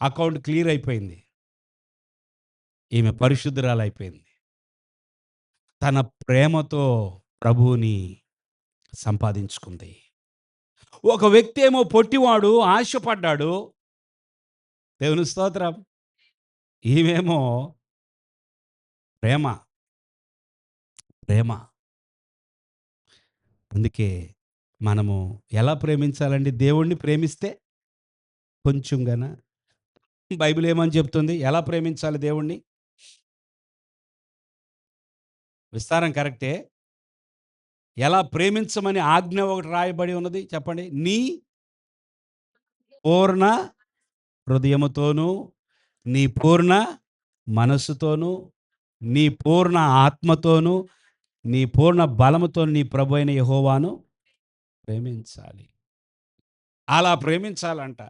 అకౌంట్ క్లియర్ అయిపోయింది. ఈమె పరిశుద్ధురాలైపోయింది. తన ప్రేమతో ప్రభువుని సంపాదించుకుంది. ఒక వ్యక్తి ఏమో పొట్టివాడు, ఆశపడ్డాడు. దేవుని స్తోత్రం. ఈమెమో ప్రేమ. ప్రేమ. అందుకే మనము ఎలా ప్రేమించాలండి? దేవుణ్ణి ప్రేమిస్తే కొంచెంగానా? బైబిల్ ఏమని చెప్తుంది? ఎలా ప్రేమించాలి దేవుణ్ణి? విస్తారం కరెక్టే. ఎలా ప్రేమించమని ఆజ్ఞ ఒకటి రాయబడి ఉన్నది చెప్పండి. నీ పూర్ణ హృదయముతోనూ, నీ పూర్ణ మనస్సుతోనూ, నీ పూర్ణ ఆత్మతోనూ, నీ పూర్ణ బలముతో నీ ప్రభువైన యెహోవాను ప్రేమించాలి. అలా ప్రేమించాలంట.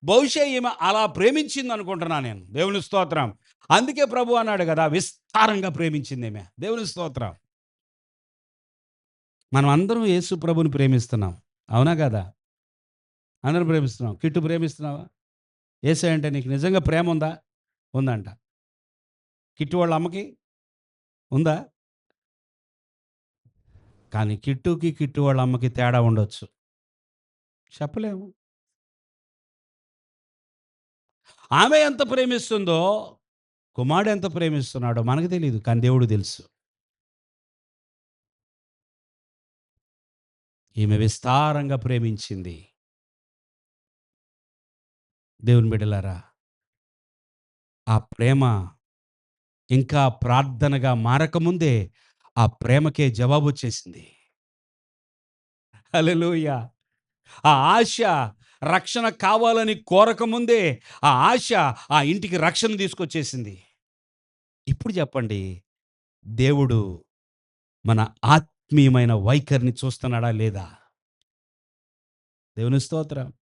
బహుశా ఈమె అలా ప్రేమించింది అనుకుంటున్నా నేను. దేవుని స్తోత్రం. అందుకే ప్రభు అన్నాడు కదా, విస్తారంగా ప్రేమించింది ఈమె. దేవుని స్తోత్రం. మనం అందరం యేసు ప్రభుని ప్రేమిస్తున్నాం. అవునా కదా? అందరం ప్రేమిస్తున్నాం. కిట్టు ప్రేమిస్తున్నావా? యేసయ్య అంటే నీకు నిజంగా ప్రేమ ఉందా? ఉందంట. కిట్టు వాళ్ళ అమ్మకి ఉందా? కానీ కిట్టుకి, కిట్టు వాళ్ళ అమ్మకి తేడా ఉండొచ్చు. చెప్పలేము. ఆమె ఎంత ప్రేమిస్తుందో, కుమారుడు ఎంత ప్రేమిస్తున్నాడో మనకు తెలీదు. కానీ దేవుడు తెలుసు. ఈమె విస్తారంగా ప్రేమించింది. దేవుని బిడ్డలారా, ఆ ప్రేమ ఇంకా ప్రార్థనగా మారకముందే ఆ ప్రేమకే జవాబొచ్చేసింది. హల్లెలూయా! ఆ ఆశ రక్షణ కావాలని కోరకముందే ఆ ఆశ ఆ ఇంటికి రక్షణ తీసుకొచ్చేసింది. ఇప్పుడు చెప్పండి, దేవుడు మన ఆత్మీయమైన వైఖరిని చూస్తున్నాడా లేదా? దేవుని స్తోత్రం.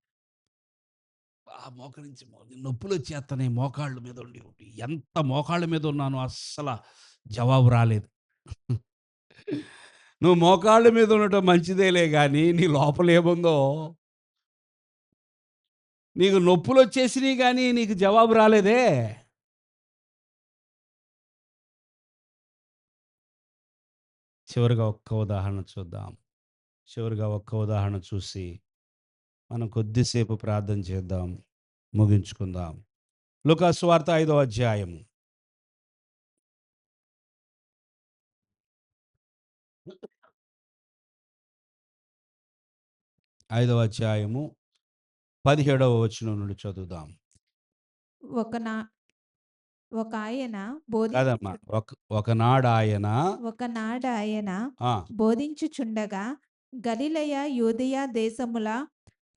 మోకరించి నొప్పులొచ్చేత్తన్నాయి మోకాళ్ళ మీద ఉండి. ఎంత మోకాళ్ళ మీద ఉన్నానో అస్సల జవాబు రాలేదు. నువ్వు మోకాళ్ళ మీద ఉండటం మంచిదేలే గానీ, నీ లోపల ఏముందో నీకు నొప్పులొచ్చేసినియి గానీ, నీకు జవాబు రాలేదే. చివరిగా ఒక్క ఉదాహరణ చూద్దాం. చివరిగా ఒక్క ఉదాహరణ చూసి, మనం కొద్దిసేపు ప్రార్థన చేద్దాం. ముగించుకుందాం. లూకా సువార్త 5వ అధ్యాయం. 5వ అధ్యాయము 17వ వచనం నుండి చదువుదాం. ఒక నా ఒక ఆయన బోధించు కాదమ్మా. ఒకనాడాయన ఒకనాడు ఆయన ఆ, బోధించుచుండగా గలిలయ యూదయ దేశముల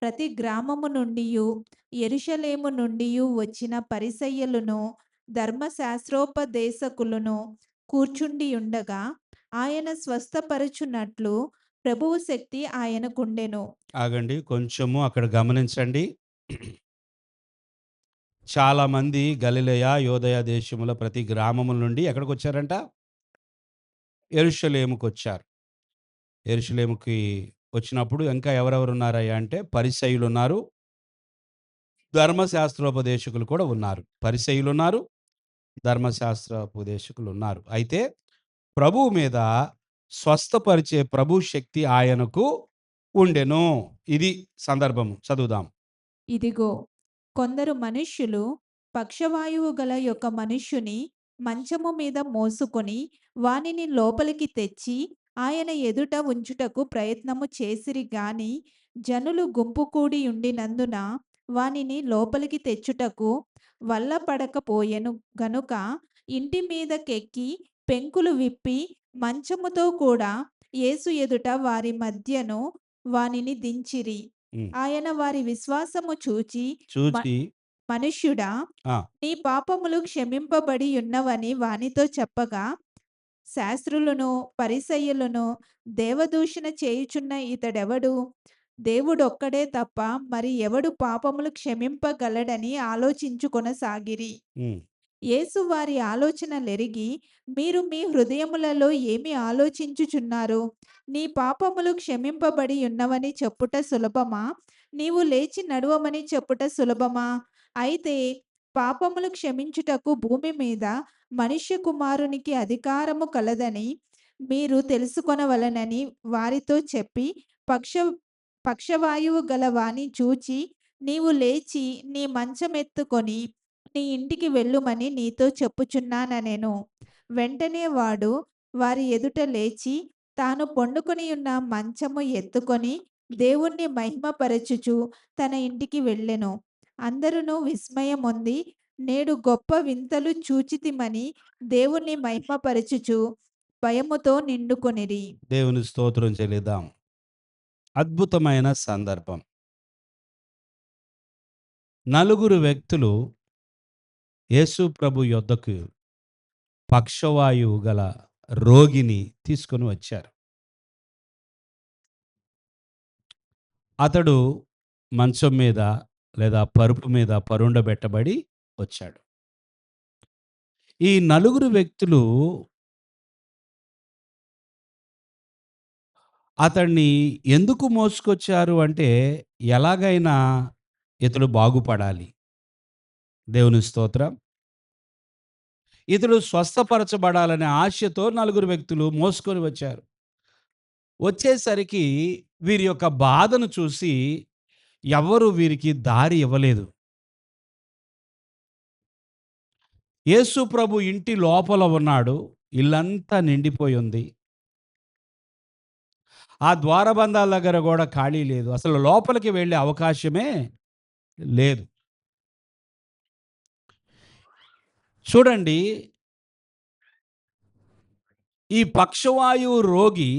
ప్రతి గ్రామము నుండియు యెరూషలేము నుండియు వచ్చిన పరిసయ్యులను ధర్మశాస్త్రోపదేశకులను కూర్చుండి ఉండగా ఆయన స్వస్థపరచునట్లు ప్రభువు శక్తి ఆయనకుండెను. ఆగండి కొంచెము అక్కడ గమనించండి. చాలామంది గలిలయ యోదయ దేశముల ప్రతి గ్రామముల నుండి ఎక్కడికి వచ్చారంట? యెరూషలేముకు వచ్చారు. యెరూషలేముకి వచ్చినప్పుడు ఇంకా ఎవరెవరు ఉన్నారయ్యా అంటే పరిసయ్యులు ఉన్నారు, ధర్మశాస్త్రోపదేశకులు కూడా ఉన్నారు. పరిసయ్యులు ఉన్నారు, ధర్మశాస్త్రోపదేశకులు ఉన్నారు. అయితే ప్రభువు మీద స్వస్థపరిచే ప్రభు శక్తి ఆయనకు ఉండెను. ఇది సందర్భము. చదువుదాం. ఇదిగో కొందరు మనుష్యులు పక్షవాయువు గల యొక్క మనుష్యుని మంచము మీద మోసుకొని వానిని లోపలికి తెచ్చి ఆయన ఎదుట ఉంచుటకు ప్రయత్నము చేసిరి గాని జనులు గుంపు కూడి ఉండినందున వానిని లోపలికి తెచ్చుటకు వల్లపడకపోయెను గనుక ఇంటి మీదకెక్కి పెంకులు విప్పి మంచముతో కూడా యేసు ఎదుట వారి మధ్యను వానిని దించిరి. ఉమ్. ఆయన వారి విశ్వాసము చూచి చూచి మనుష్యుడా ఆ, నీ పాపములు క్షమింపబడి ఉన్నవని వానితో చెప్పగా శాస్త్రులను పరిసయ్యులను దేవదూషణ చేయుచున్న ఇతడెవడు దేవుడొక్కడే తప్ప మరి ఎవడు పాపములు క్షమింపగలడని ఆలోచించుకొనసాగిరి. ఉమ్, యేసు వారి ఆలోచనలెరిగి మీరు మీ హృదయములలో ఏమి ఆలోచించుచున్నారు? నీ పాపములు క్షమింపబడి ఉన్నవని చెప్పుట సులభమా? నీవు లేచి నడువమని చెప్పుట సులభమా? అయితే పాపములు క్షమించుటకు భూమి మీద మనుష్య కుమారునికి అధికారము కలదని మీరు తెలుసుకొనవలనని వారితో చెప్పి పక్ష పక్షవాయువు గల వాని చూచి నీవు లేచి నీ మంచమెత్తుకొని నీ ఇంటికి వెళ్ళుమని నీతో చెప్పుచున్నానెను. వెంటనే వాడు వారి ఎదుట లేచి తాను పండుకొని ఉన్న మంచము ఎత్తుకొని దేవుణ్ణి మహిమపరచుచు తన ఇంటికి వెళ్ళెను. అందరూ విస్మయమొంది నేడు గొప్ప వింతలు చూచితిమని దేవుణ్ణి మహిమపరచుచు భయముతో నిండుకొనిరి. దేవుని స్తోత్రం చెల్లిద్దాం. అద్భుతమైన సందర్భం. నలుగురు వ్యక్తులు యేసు ప్రభు యొద్దకు పక్షవాయువు గల రోగిని తీసుకొని వచ్చారు. అతడు మంచం మీద లేదా పరుపు మీద పరుండబెట్టబడి వచ్చాడు. ఈ నలుగురు వ్యక్తులు అతన్ని ఎందుకు మోసుకొచ్చారు అంటే, ఎలాగైనా ఇతడు బాగుపడాలి. దేవుని స్తోత్రం. ఇతడు స్వస్థపరచబడాలనే ఆశతో నలుగురు వ్యక్తులు మోసుకొని వచ్చారు. వచ్చేసరికి వీరి యొక్క బాధను చూసి ఎవ్వరూ వీరికి దారి ఇవ్వలేదు. యేసు ప్రభు ఇంటి లోపల ఉన్నాడు. ఇల్లంతా నిండిపోయి ఉంది. ఆ ద్వారబంధాల దగ్గర కూడా ఖాళీ లేదు. అసలు లోపలికి వెళ్ళే అవకాశమే లేదు. చూడండి, ఈ పక్షవాయువు రోగి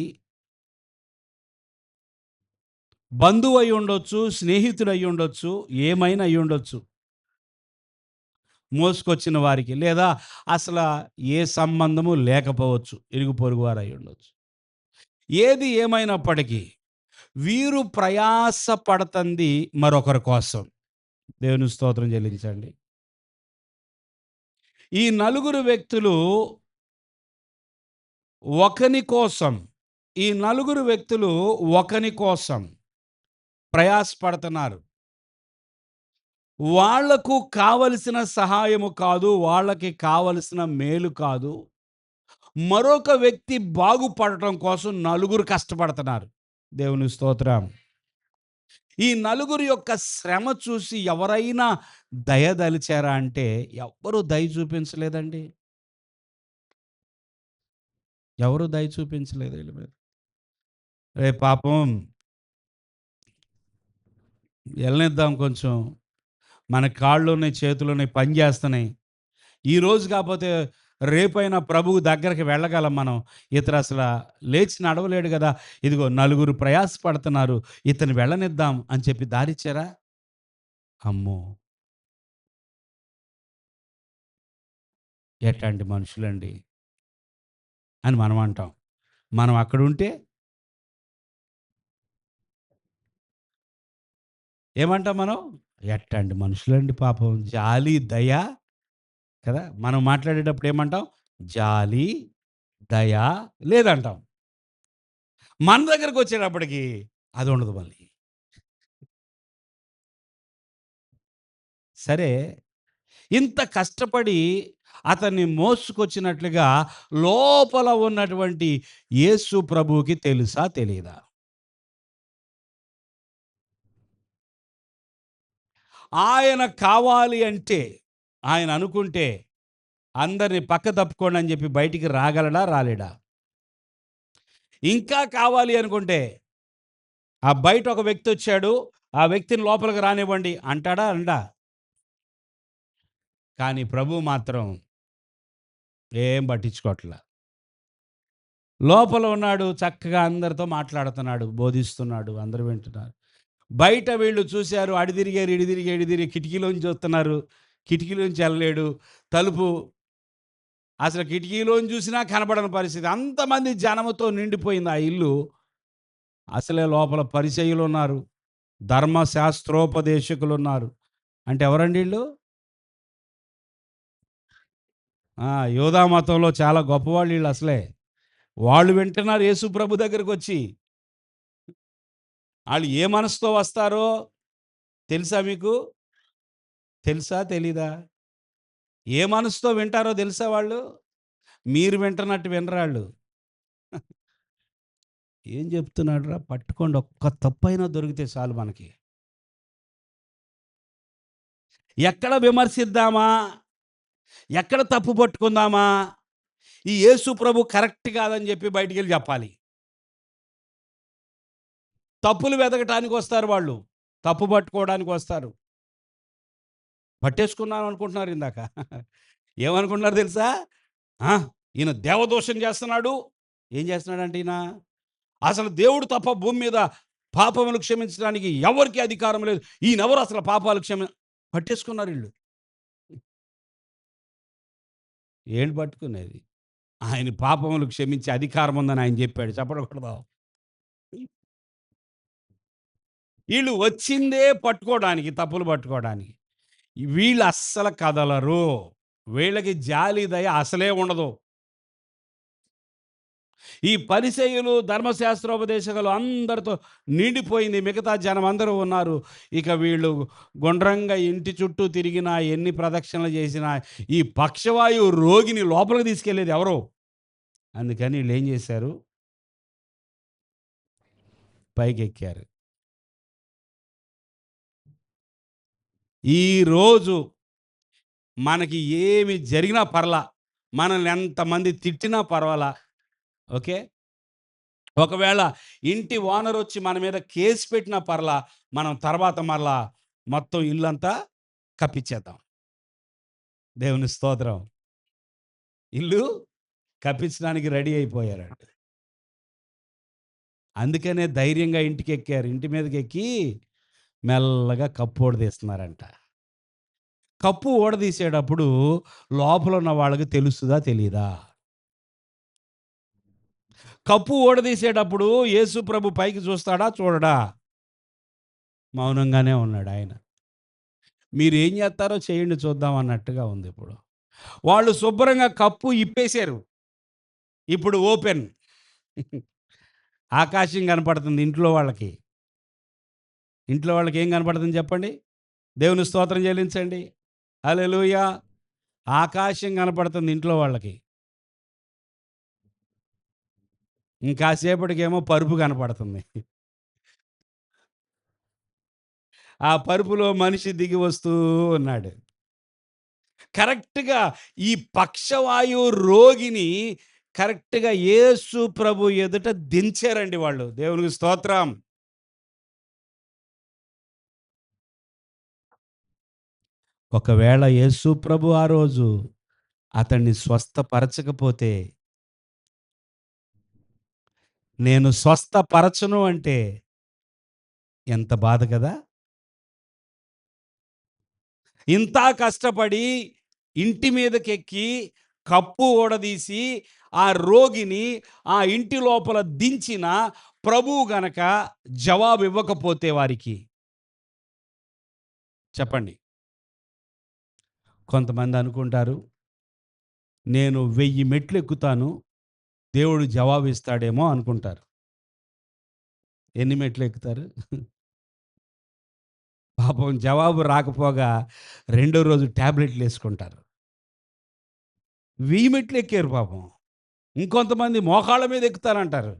బంధువు అయి ఉండొచ్చు, స్నేహితుడు అయి ఉండొచ్చు, ఏమైనా అయి ఉండొచ్చు మోసుకొచ్చిన వారికి, లేదా అసలు ఏ సంబంధము లేకపోవచ్చు, ఇరుగు పొరుగు వారు అయి ఉండొచ్చు. ఏది ఏమైనప్పటికీ వీరు ప్రయాస పడుతుంది మరొకరి కోసం. దేవుని స్తోత్రం చెల్లించండి. ఈ నలుగురు వ్యక్తులు ఒకని కోసం, ఈ నలుగురు వ్యక్తులు ఒకని కోసం ప్రయాసపడుతున్నారు. వాళ్లకు కావలసిన సహాయము కాదు, వాళ్ళకి కావలసిన మేలు కాదు, మరొక వ్యక్తి బాగుపడటం కోసం నలుగురు కష్టపడుతున్నారు. దేవుని స్తోత్రం. ఈ నలుగురు యొక్క శ్రమ చూసి ఎవరైనా దయదలిచారా అంటే ఎవ్వరూ దయ చూపించలేదండి. ఎవరు దయ చూపించలేదు వీళ్ళ మీద. రే పాపం, వెళ్ళనిద్దాం, కొంచెం మన కాళ్ళున్నాయి, చేతులున్నాయి, పని చేస్తున్నాయి. ఈరోజు కాకపోతే రేపైనా ప్రభువు దగ్గరికి వెళ్ళగలం మనం. ఇతరు అసలు లేచి నడవలేడు కదా, ఇదిగో నలుగురు ప్రయాసపడుతున్నారు, ఇతను వెళ్ళనిద్దాం అని చెప్పి దారిచ్చారా? అమ్మో, ఎట్లాంటి మనుషులండి అని మనం అంటాం. మనం అక్కడ ఉంటే ఏమంటాం మనం? ఎట్లాంటి మనుషులండి పాపం, జాలి దయ కదా. మనం మాట్లాడేటప్పుడు ఏమంటాం? జాలి దయ లేదంటాం. మన దగ్గరకు వచ్చేటప్పటికి అది ఉండదు మళ్ళీ. సరే, ఇంత కష్టపడి అతన్ని మోసుకొచ్చినట్లుగా లోపల ఉన్నటువంటి యేసు ప్రభువుకి తెలుసా తెలియదా? ఆయన కావాలి అంటే, ఆయన అనుకుంటే అందరిని పక్క తప్పుకోండి అని చెప్పి బయటికి రాగలడా? రాలేడా? ఇంకా కావాలి అనుకుంటే, ఆ బయట ఒక వ్యక్తి వచ్చాడు, ఆ వ్యక్తిని లోపలికి రానివ్వండి అంటాడా? అండా? కానీ ప్రభు మాత్రం ఏం పట్టించుకోవట్లా. లోపల ఉన్నాడు, చక్కగా అందరితో మాట్లాడుతున్నాడు, బోధిస్తున్నాడు, అందరూ వింటున్నారు. బయట వీళ్ళు చూశారు, అడిదిరిగారు, ఇడిదిరిగి కిటికీలోంచి చూస్తున్నారు, కిటికీలోంచి వెళ్ళలేడు. తలుపు అసలు కిటికీలోంచి చూసినా కనబడని పరిస్థితి. అంతమంది జనముతో నిండిపోయింది ఆ ఇల్లు. అసలే లోపల పరిసయ్యులు ఉన్నారు, ధర్మశాస్త్రోపదేశకులు ఉన్నారు. అంటే ఎవరండి వీళ్ళు? యోధా మతంలో చాలా గొప్పవాళ్ళు వీళ్ళు అసలే. వాళ్ళు వింటున్నారు యేసు ప్రభు దగ్గరికి వచ్చి. వాళ్ళు ఏ మనసుతో వస్తారో తెలుసా మీకు? తెలుసా తెలీదా? ఏ మనసుతో వింటారో తెలుసా వాళ్ళు? మీరు వింటున్నట్టు వినరాళ్ళు. ఏం చెప్తున్నాడు రా, పట్టుకోండి, ఒక్క తప్పైనా దొరికితే చాలు మనకి. ఎక్కడ విమర్శిద్దామా, ఎక్కడ తప్పు పట్టుకుందామా, ఈ యేసు ప్రభు కరెక్ట్ కాదని చెప్పి బయటికి వెళ్ళి చెప్పాలి. తప్పులు వెతకటానికి వస్తారు వాళ్ళు, తప్పు పట్టుకోవడానికి వస్తారు. పట్టేసుకున్నాను అనుకుంటున్నారు ఇందాక. ఏమనుకుంటున్నారు తెలుసా? ఆ! ఈయన దేవదూషణ చేస్తున్నాడు. ఏం చేస్తున్నాడంటే ఈయన? అసలు దేవుడు తప్ప భూమి మీద పాపములు క్షమించడానికి ఎవరికీ అధికారం లేదు. ఈయనెవరు అసలు పాపాలు పట్టేసుకున్నారు ఈళ్ళు. ఏంటి పట్టుకునేది? ఆయన పాపములు క్షమించే అధికారం ఉందని ఆయన చెప్పాడు. చెప్పడం కూడదా? ఈళ్ళు వచ్చిందే పట్టుకోవడానికి, తప్పులు పట్టుకోవడానికి. వీళ్ళు అస్సలు కదలరు. వీళ్ళకి జాలి, దయ అసలే ఉండదు. ఈ పరిసయ్యులు, ధర్మశాస్త్రోపదేశకులు అందరితో నిండిపోయింది. మిగతా జనం అందరూ ఉన్నారు. ఇక వీళ్ళు గుండ్రంగా ఇంటి చుట్టూ తిరిగినా, ఎన్ని ప్రదక్షిణలు చేసినా, ఈ పక్షవాయువు రోగిని లోపలికి తీసుకెళ్ళేది ఎవరు? అందుకని వీళ్ళేం చేశారు? పైకెక్కారు. ఈరోజు మనకి ఏమి జరిగినా పర్లా. మనల్ని ఎంతమంది తిట్టినా పర్వాలా. ఓకే. ఒకవేళ ఇంటి ఓనర్ వచ్చి మన మీద కేసు పెట్టినా పర్లా. మనం తర్వాత మరలా మొత్తం ఇల్లంతా కప్పిచ్చేద్దాం. దేవుని స్తోత్రం. ఇల్లు కప్పించడానికి రెడీ అయిపోయారండి. అందుకనే ధైర్యంగా ఇంటికెక్కారు. ఇంటి మీదకెక్కి మెల్లగా కప్పు ఊడదీస్తున్నారంట. కప్పు ఊడదీసేటప్పుడు లోపల ఉన్న వాళ్ళకి తెలుస్తదా? తెలీదా? కప్పు ఊడదీసేటప్పుడు యేసు ప్రభు పైకి చూస్తాడా? చూడడా? మౌనంగానే ఉన్నాడు ఆయన. మీరేం చేస్తారో చేయండి చూద్దాం అన్నట్టుగా ఉంది ఇప్పుడు. వాళ్ళు శుభ్రంగా కప్పు ఇప్పేశారు. ఇప్పుడు ఓపెన్. ఆకాశం కనపడుతుంది ఇంట్లో వాళ్ళకి. ఇంట్లో వాళ్ళకి ఏం కనపడుతుంది చెప్పండి? దేవుని స్తోత్రం చెల్లించండి. హల్లెలూయా! ఆకాశం కనపడుతుంది ఇంట్లో వాళ్ళకి. ఇంకాసేపటికేమో పరుపు కనపడుతుంది. ఆ పరుపులో మనిషి దిగి వస్తూ ఉన్నాడు. కరెక్ట్‌గా ఈ పక్షవాయువు రోగిని కరెక్ట్‌గా యేసు ప్రభు ఎదుట దించారండి వాళ్ళు. దేవునికి స్తోత్రం. ఒకవేళ యేసు ప్రభు ఆ రోజు అతన్ని స్వస్థపరచకపోతే, నేను స్వస్థపరచను అంటే ఎంత బాధ కదా! ఇంత కష్టపడి ఇంటి మీదకెక్కి కప్పు ఊడదీసి ఆ రోగిని ఆ ఇంటి లోపల దించిన ప్రభువు గనక జవాబు ఇవ్వకపోతే వారికి చెప్పండి. కొంతమంది అనుకుంటారు, నేను 1000 మెట్లు ఎక్కుతాను, దేవుడు జవాబు ఇస్తాడేమో అనుకుంటారు. ఎన్ని మెట్లు ఎక్కుతారు? పాపం జవాబు రాకపోగా రెండో రోజు టాబ్లెట్లు వేసుకుంటారు. 1000 మెట్లు ఎక్కారు పాపం. ఇంకొంతమంది మోకాళ్ళ మీద ఎక్కుతానంటారు.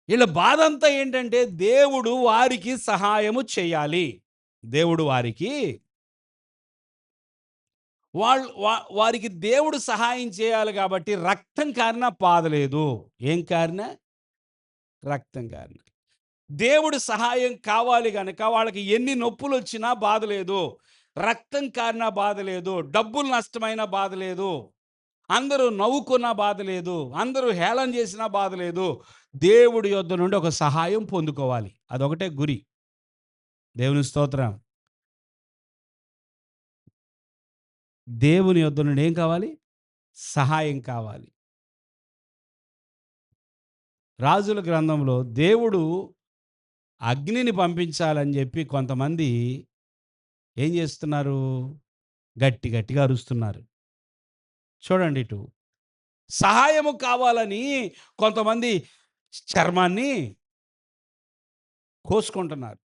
వీళ్ళ బాధంతా ఏంటంటే దేవుడు వారికి సహాయము చేయాలి. దేవుడు వారికి వారికి దేవుడు సహాయం చేయాలి కాబట్టి రక్తం కారినా బాధ లేదు. ఏం కారినా? రక్తం కారినా. దేవుడు సహాయం కావాలి గనక వాళ్ళకి ఎన్ని నొప్పులొచ్చినా బాధ లేదు. రక్తం కారినా బాధ లేదు. డబ్బులు నష్టమైనా బాధ లేదు. అందరూ నవ్వుకున్నా బాధ లేదు. అందరూ హేళన చేసినా బాధ లేదు. దేవుడి యొద్ద నుండి ఒక సహాయం పొందుకోవాలి. అదొకటే గురి. దేవుని స్తోత్రం. దేవుని యొద్ద నుండి ఏం కావాలి? సహాయం కావాలి. రాజుల గ్రంథంలో దేవుడు అగ్నిని పంపించాలని చెప్పి కొంతమంది ఏం చేస్తున్నారు? గట్టి గట్టిగా అరుస్తున్నారు. చూడండి ఇటు. సహాయము కావాలని కొంతమంది చర్మాన్ని కోసుకుంటున్నారు.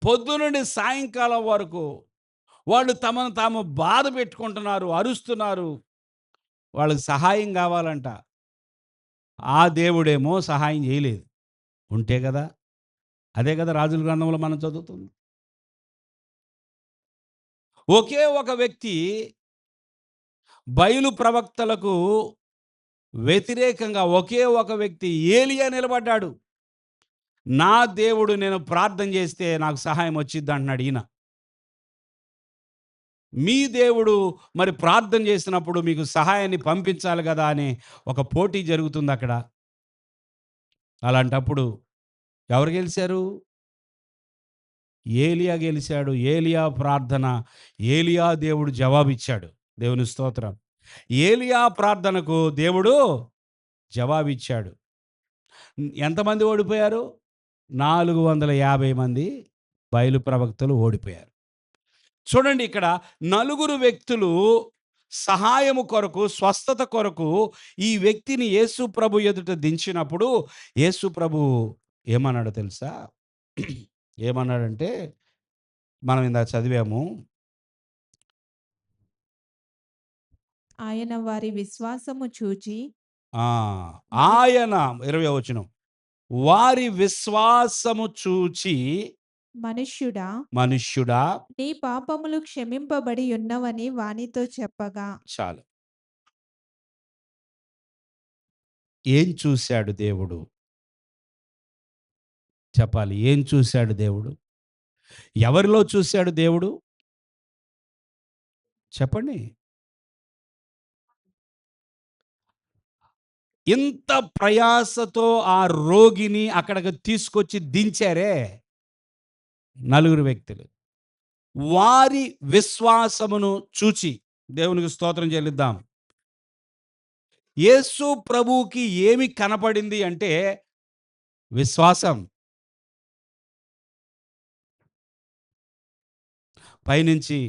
పొద్దునుండి సాయంకాలం వరకు వాళ్ళు తమను తాము బాధ పెట్టుకుంటున్నారు, అరుస్తున్నారు. వాళ్ళకి సహాయం కావాలంట. ఆ దేవుడేమో సహాయం చేయలేదు. ఉంటే కదా! అదే కదా రాజుల గ్రంథంలో మనం చదువుతుంది. ఒకే ఒక వ్యక్తి బయలు ప్రవక్తలకు వ్యతిరేకంగా ఒకే ఒక వ్యక్తి ఏలియా నిలబడ్డాడు. నా దేవుడు నేను ప్రార్థన చేస్తే నాకు సహాయం వచ్చిద్ది అంటున్నాడు ఈయన. మీ దేవుడు మరి ప్రార్థన చేసినప్పుడు మీకు సహాయాన్ని పంపించాలి కదా అని ఒక పోటీ జరుగుతుంది అక్కడ. అలాంటప్పుడు ఎవరు గెలిచారు? ఏలియా గెలిచాడు. ఏలియా ప్రార్థన, ఏలియా దేవుడు జవాబిచ్చాడు. దేవుని స్తోత్రం. ఏలియా ప్రార్థనకు దేవుడు జవాబిచ్చాడు. ఎంతమంది ఓడిపోయారు? 450 మంది బయలు ప్రవక్తలు ఓడిపోయారు. చూడండి, ఇక్కడ నలుగురు వ్యక్తులు సహాయము కొరకు, స్వస్థత కొరకు ఈ వ్యక్తిని యేసు ప్రభు ఎదుట దించినప్పుడు యేసు ప్రభు ఏమన్నాడో తెలుసా? ఏమన్నాడంటే మనం ఇందాక చదివాము. ఆయన వారి విశ్వాసము చూచి ఆయన 20వ వచనం, వారి విశ్వాసము చూచి మనుష్యుడా నీ పాపములు క్షమింపబడి ఉన్నవని వానితో చెప్పగా. చాలు. ఏం చూశాడు దేవుడు? చెప్పాలి. ఏం చూశాడు దేవుడు? ఎవరిలో చూశాడు దేవుడు? చెప్పండి. ఇంత ప్రయాసతో ఆ రోగిని అక్కడికి తీసుకొచ్చి దించారే నలుగురు వ్యక్తులు. వారి విశ్వాసమును చూచి, దేవునికి స్తోత్రం చెల్లిద్దాం. యేసు ప్రభువుకి ఏమి కనపడింది అంటే విశ్వాసం. పైనుంచి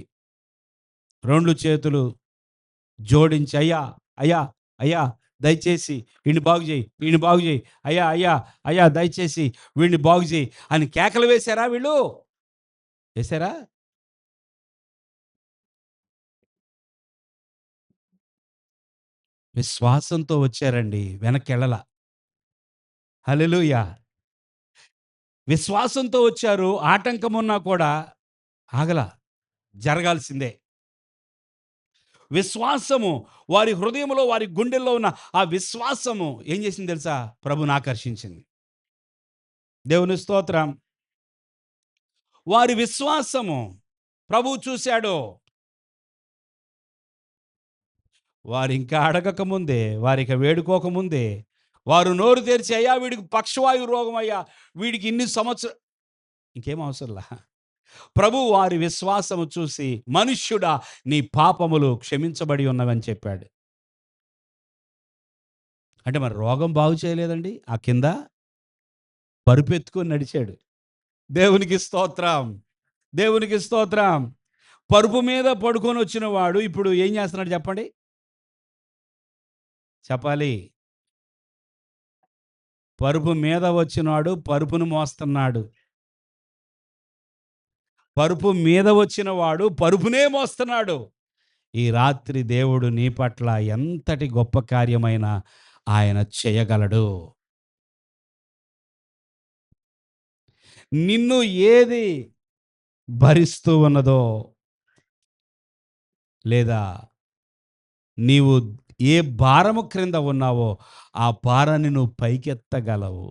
2 చేతులు జోడించి, అయ్యా అయ్యా అయ్యా దయచేసి వీడిని బాగు చేయి, వీడిని బాగు చేయి, అయ్యా అయ్యా అయ్యా దయచేసి వీడిని బాగు చేయి అని కేకలు వేశారా? వీళ్ళు వేశారా? విశ్వాసంతో వచ్చారండి, వెనక్కి వెళ్ళల. హల్లెలూయా. విశ్వాసంతో వచ్చారు, ఆటంకం ఉన్నా కూడా ఆగల, జరగాల్సిందే. విశ్వాసము వారి హృదయంలో, వారి గుండెల్లో ఉన్న ఆ విశ్వాసము ఏం చేసింది తెలుసా? ప్రభుని ఆకర్షించింది. దేవుని స్తోత్రం. వారి విశ్వాసము ప్రభువు చూశాడు. వారు ఇంకా అడగక ముందే, వారికి వేడుకోకముందే వారు నోరు తెరిచి, అయ్యా వీడికి పక్షవాయు రోగం, అయ్యా వీడికి ఇన్ని సంవత్సరం, ఇంకేం అవసరంలా. ప్రభు వారి విశ్వాసము చూసి, మనుష్యుడా నీ పాపములు క్షమించబడి ఉన్నవని చెప్పాడు. అంటే మరి రోగం బాగు చేయలేదండి. ఆ కింద పరుపెత్తుకొని నడిచాడు. దేవునికి స్తోత్రం, దేవునికి స్తోత్రం. పరుపు మీద పడుకొని వచ్చిన వాడు ఇప్పుడు ఏం చేస్తున్నాడు చెప్పండి? చెప్పాలి. పరుపు మీద వచ్చినాడు పరుపును మోస్తున్నాడు. పరుపు మీద వచ్చిన వాడు పరుపునే మోస్తున్నాడు. ఈ రాత్రి దేవుడు నీ పట్ల ఎంతటి గొప్ప కార్యమైన ఆయన చేయగలడు. నిన్ను ఏది భరిస్తూ ఉన్నదో, లేదా నీవు ఏ భారము క్రింద ఉన్నావో ఆ భారాన్ని నువ్వు పైకెత్తగలవు.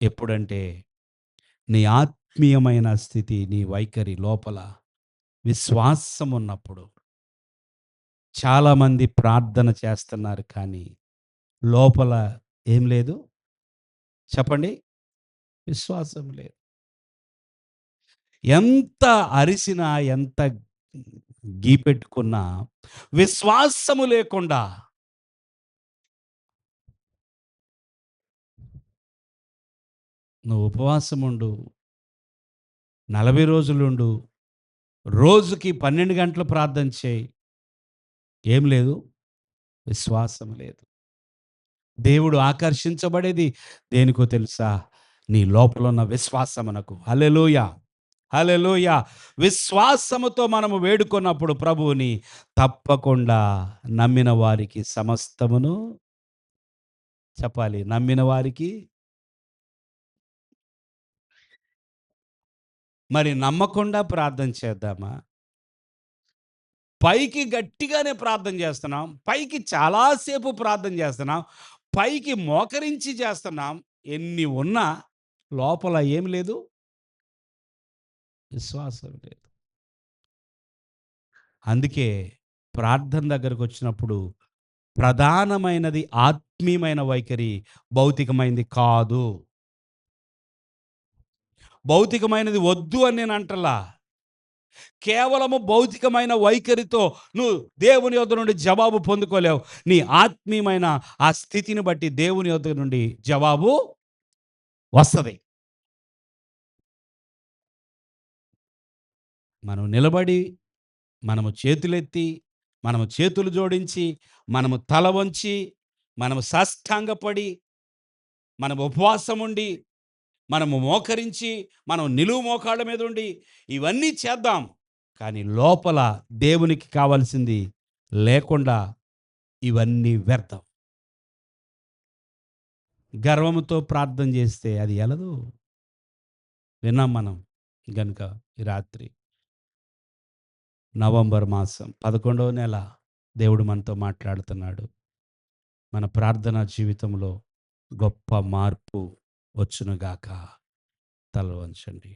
ఎప్పుడంటే నీ ఆత్మీయమైన స్థితి, నీ వైఖరి లోపల విశ్వాసం ఉన్నప్పుడు. చాలామంది ప్రార్థన చేస్తున్నారు కానీ లోపల ఏం లేదు చెప్పండి? విశ్వాసం లేదు. ఎంత అరిసినా, ఎంత గీపెట్టుకున్నా విశ్వాసము లేకుండా నువ్వు ఉపవాసం ఉండు, 40 రోజులుండు, రోజుకి 12 గంటలు ప్రార్థన చేయి, ఏం లేదు, విశ్వాసం లేదు. దేవుడు ఆకర్షించబడేది దేనికో తెలుసా? నీ లోపల ఉన్న విశ్వాసమునకు. హల్లెలూయా, హల్లెలూయా. విశ్వాసముతో మనము వేడుకున్నప్పుడు ప్రభువుని తప్పకుండా నమ్మిన వారికి సమస్తమును, చెప్పాలి, నమ్మిన వారికి. మరి నమ్మకుండా ప్రార్థన చేద్దామా? పైకి గట్టిగానే ప్రార్థన చేస్తున్నాం, పైకి చాలాసేపు ప్రార్థన చేస్తున్నాం, పైకి మోకరించి చేస్తున్నాం. ఎన్ని ఉన్నా లోపల ఏం లేదు, విశ్వాసం లేదు. అందుకే ప్రార్థన దగ్గరకు వచ్చినప్పుడు ప్రధానమైనది ఆత్మీయమైన వైఖరి, భౌతికమైనది కాదు. భౌతికమైనది వద్దు అని నేను అంటలా. కేవలము భౌతికమైన వైఖరితో నువ్వు దేవుని యొద్ద నుండి జవాబు పొందుకోలేవు. నీ ఆత్మీయమైన ఆ స్థితిని బట్టి దేవుని యొద్ద నుండి జవాబు వస్తుంది. మనం నిలబడి, మనము చేతులెత్తి, మనము చేతులు జోడించి, మనము తల వంచి, మనము సాష్టాంగపడి, మనము ఉపవాసం ఉండి, మనము మోకరించి, మనం నిలువు మోకాళ్ళ మీద ఉండి ఇవన్నీ చేద్దాం. కానీ లోపల దేవునికి కావాల్సింది లేకుండా ఇవన్నీ వ్యర్థం. గర్వముతో ప్రార్థన చేస్తే అది ఎలదు. విన్నాం మనం గనుక ఈ రాత్రి నవంబర్ మాసం 11వ నెల దేవుడు మనతో మాట్లాడుతున్నాడు. మన ప్రార్థనా జీవితంలో గొప్ప మార్పు వచ్చునుగాక. తల వంచండి.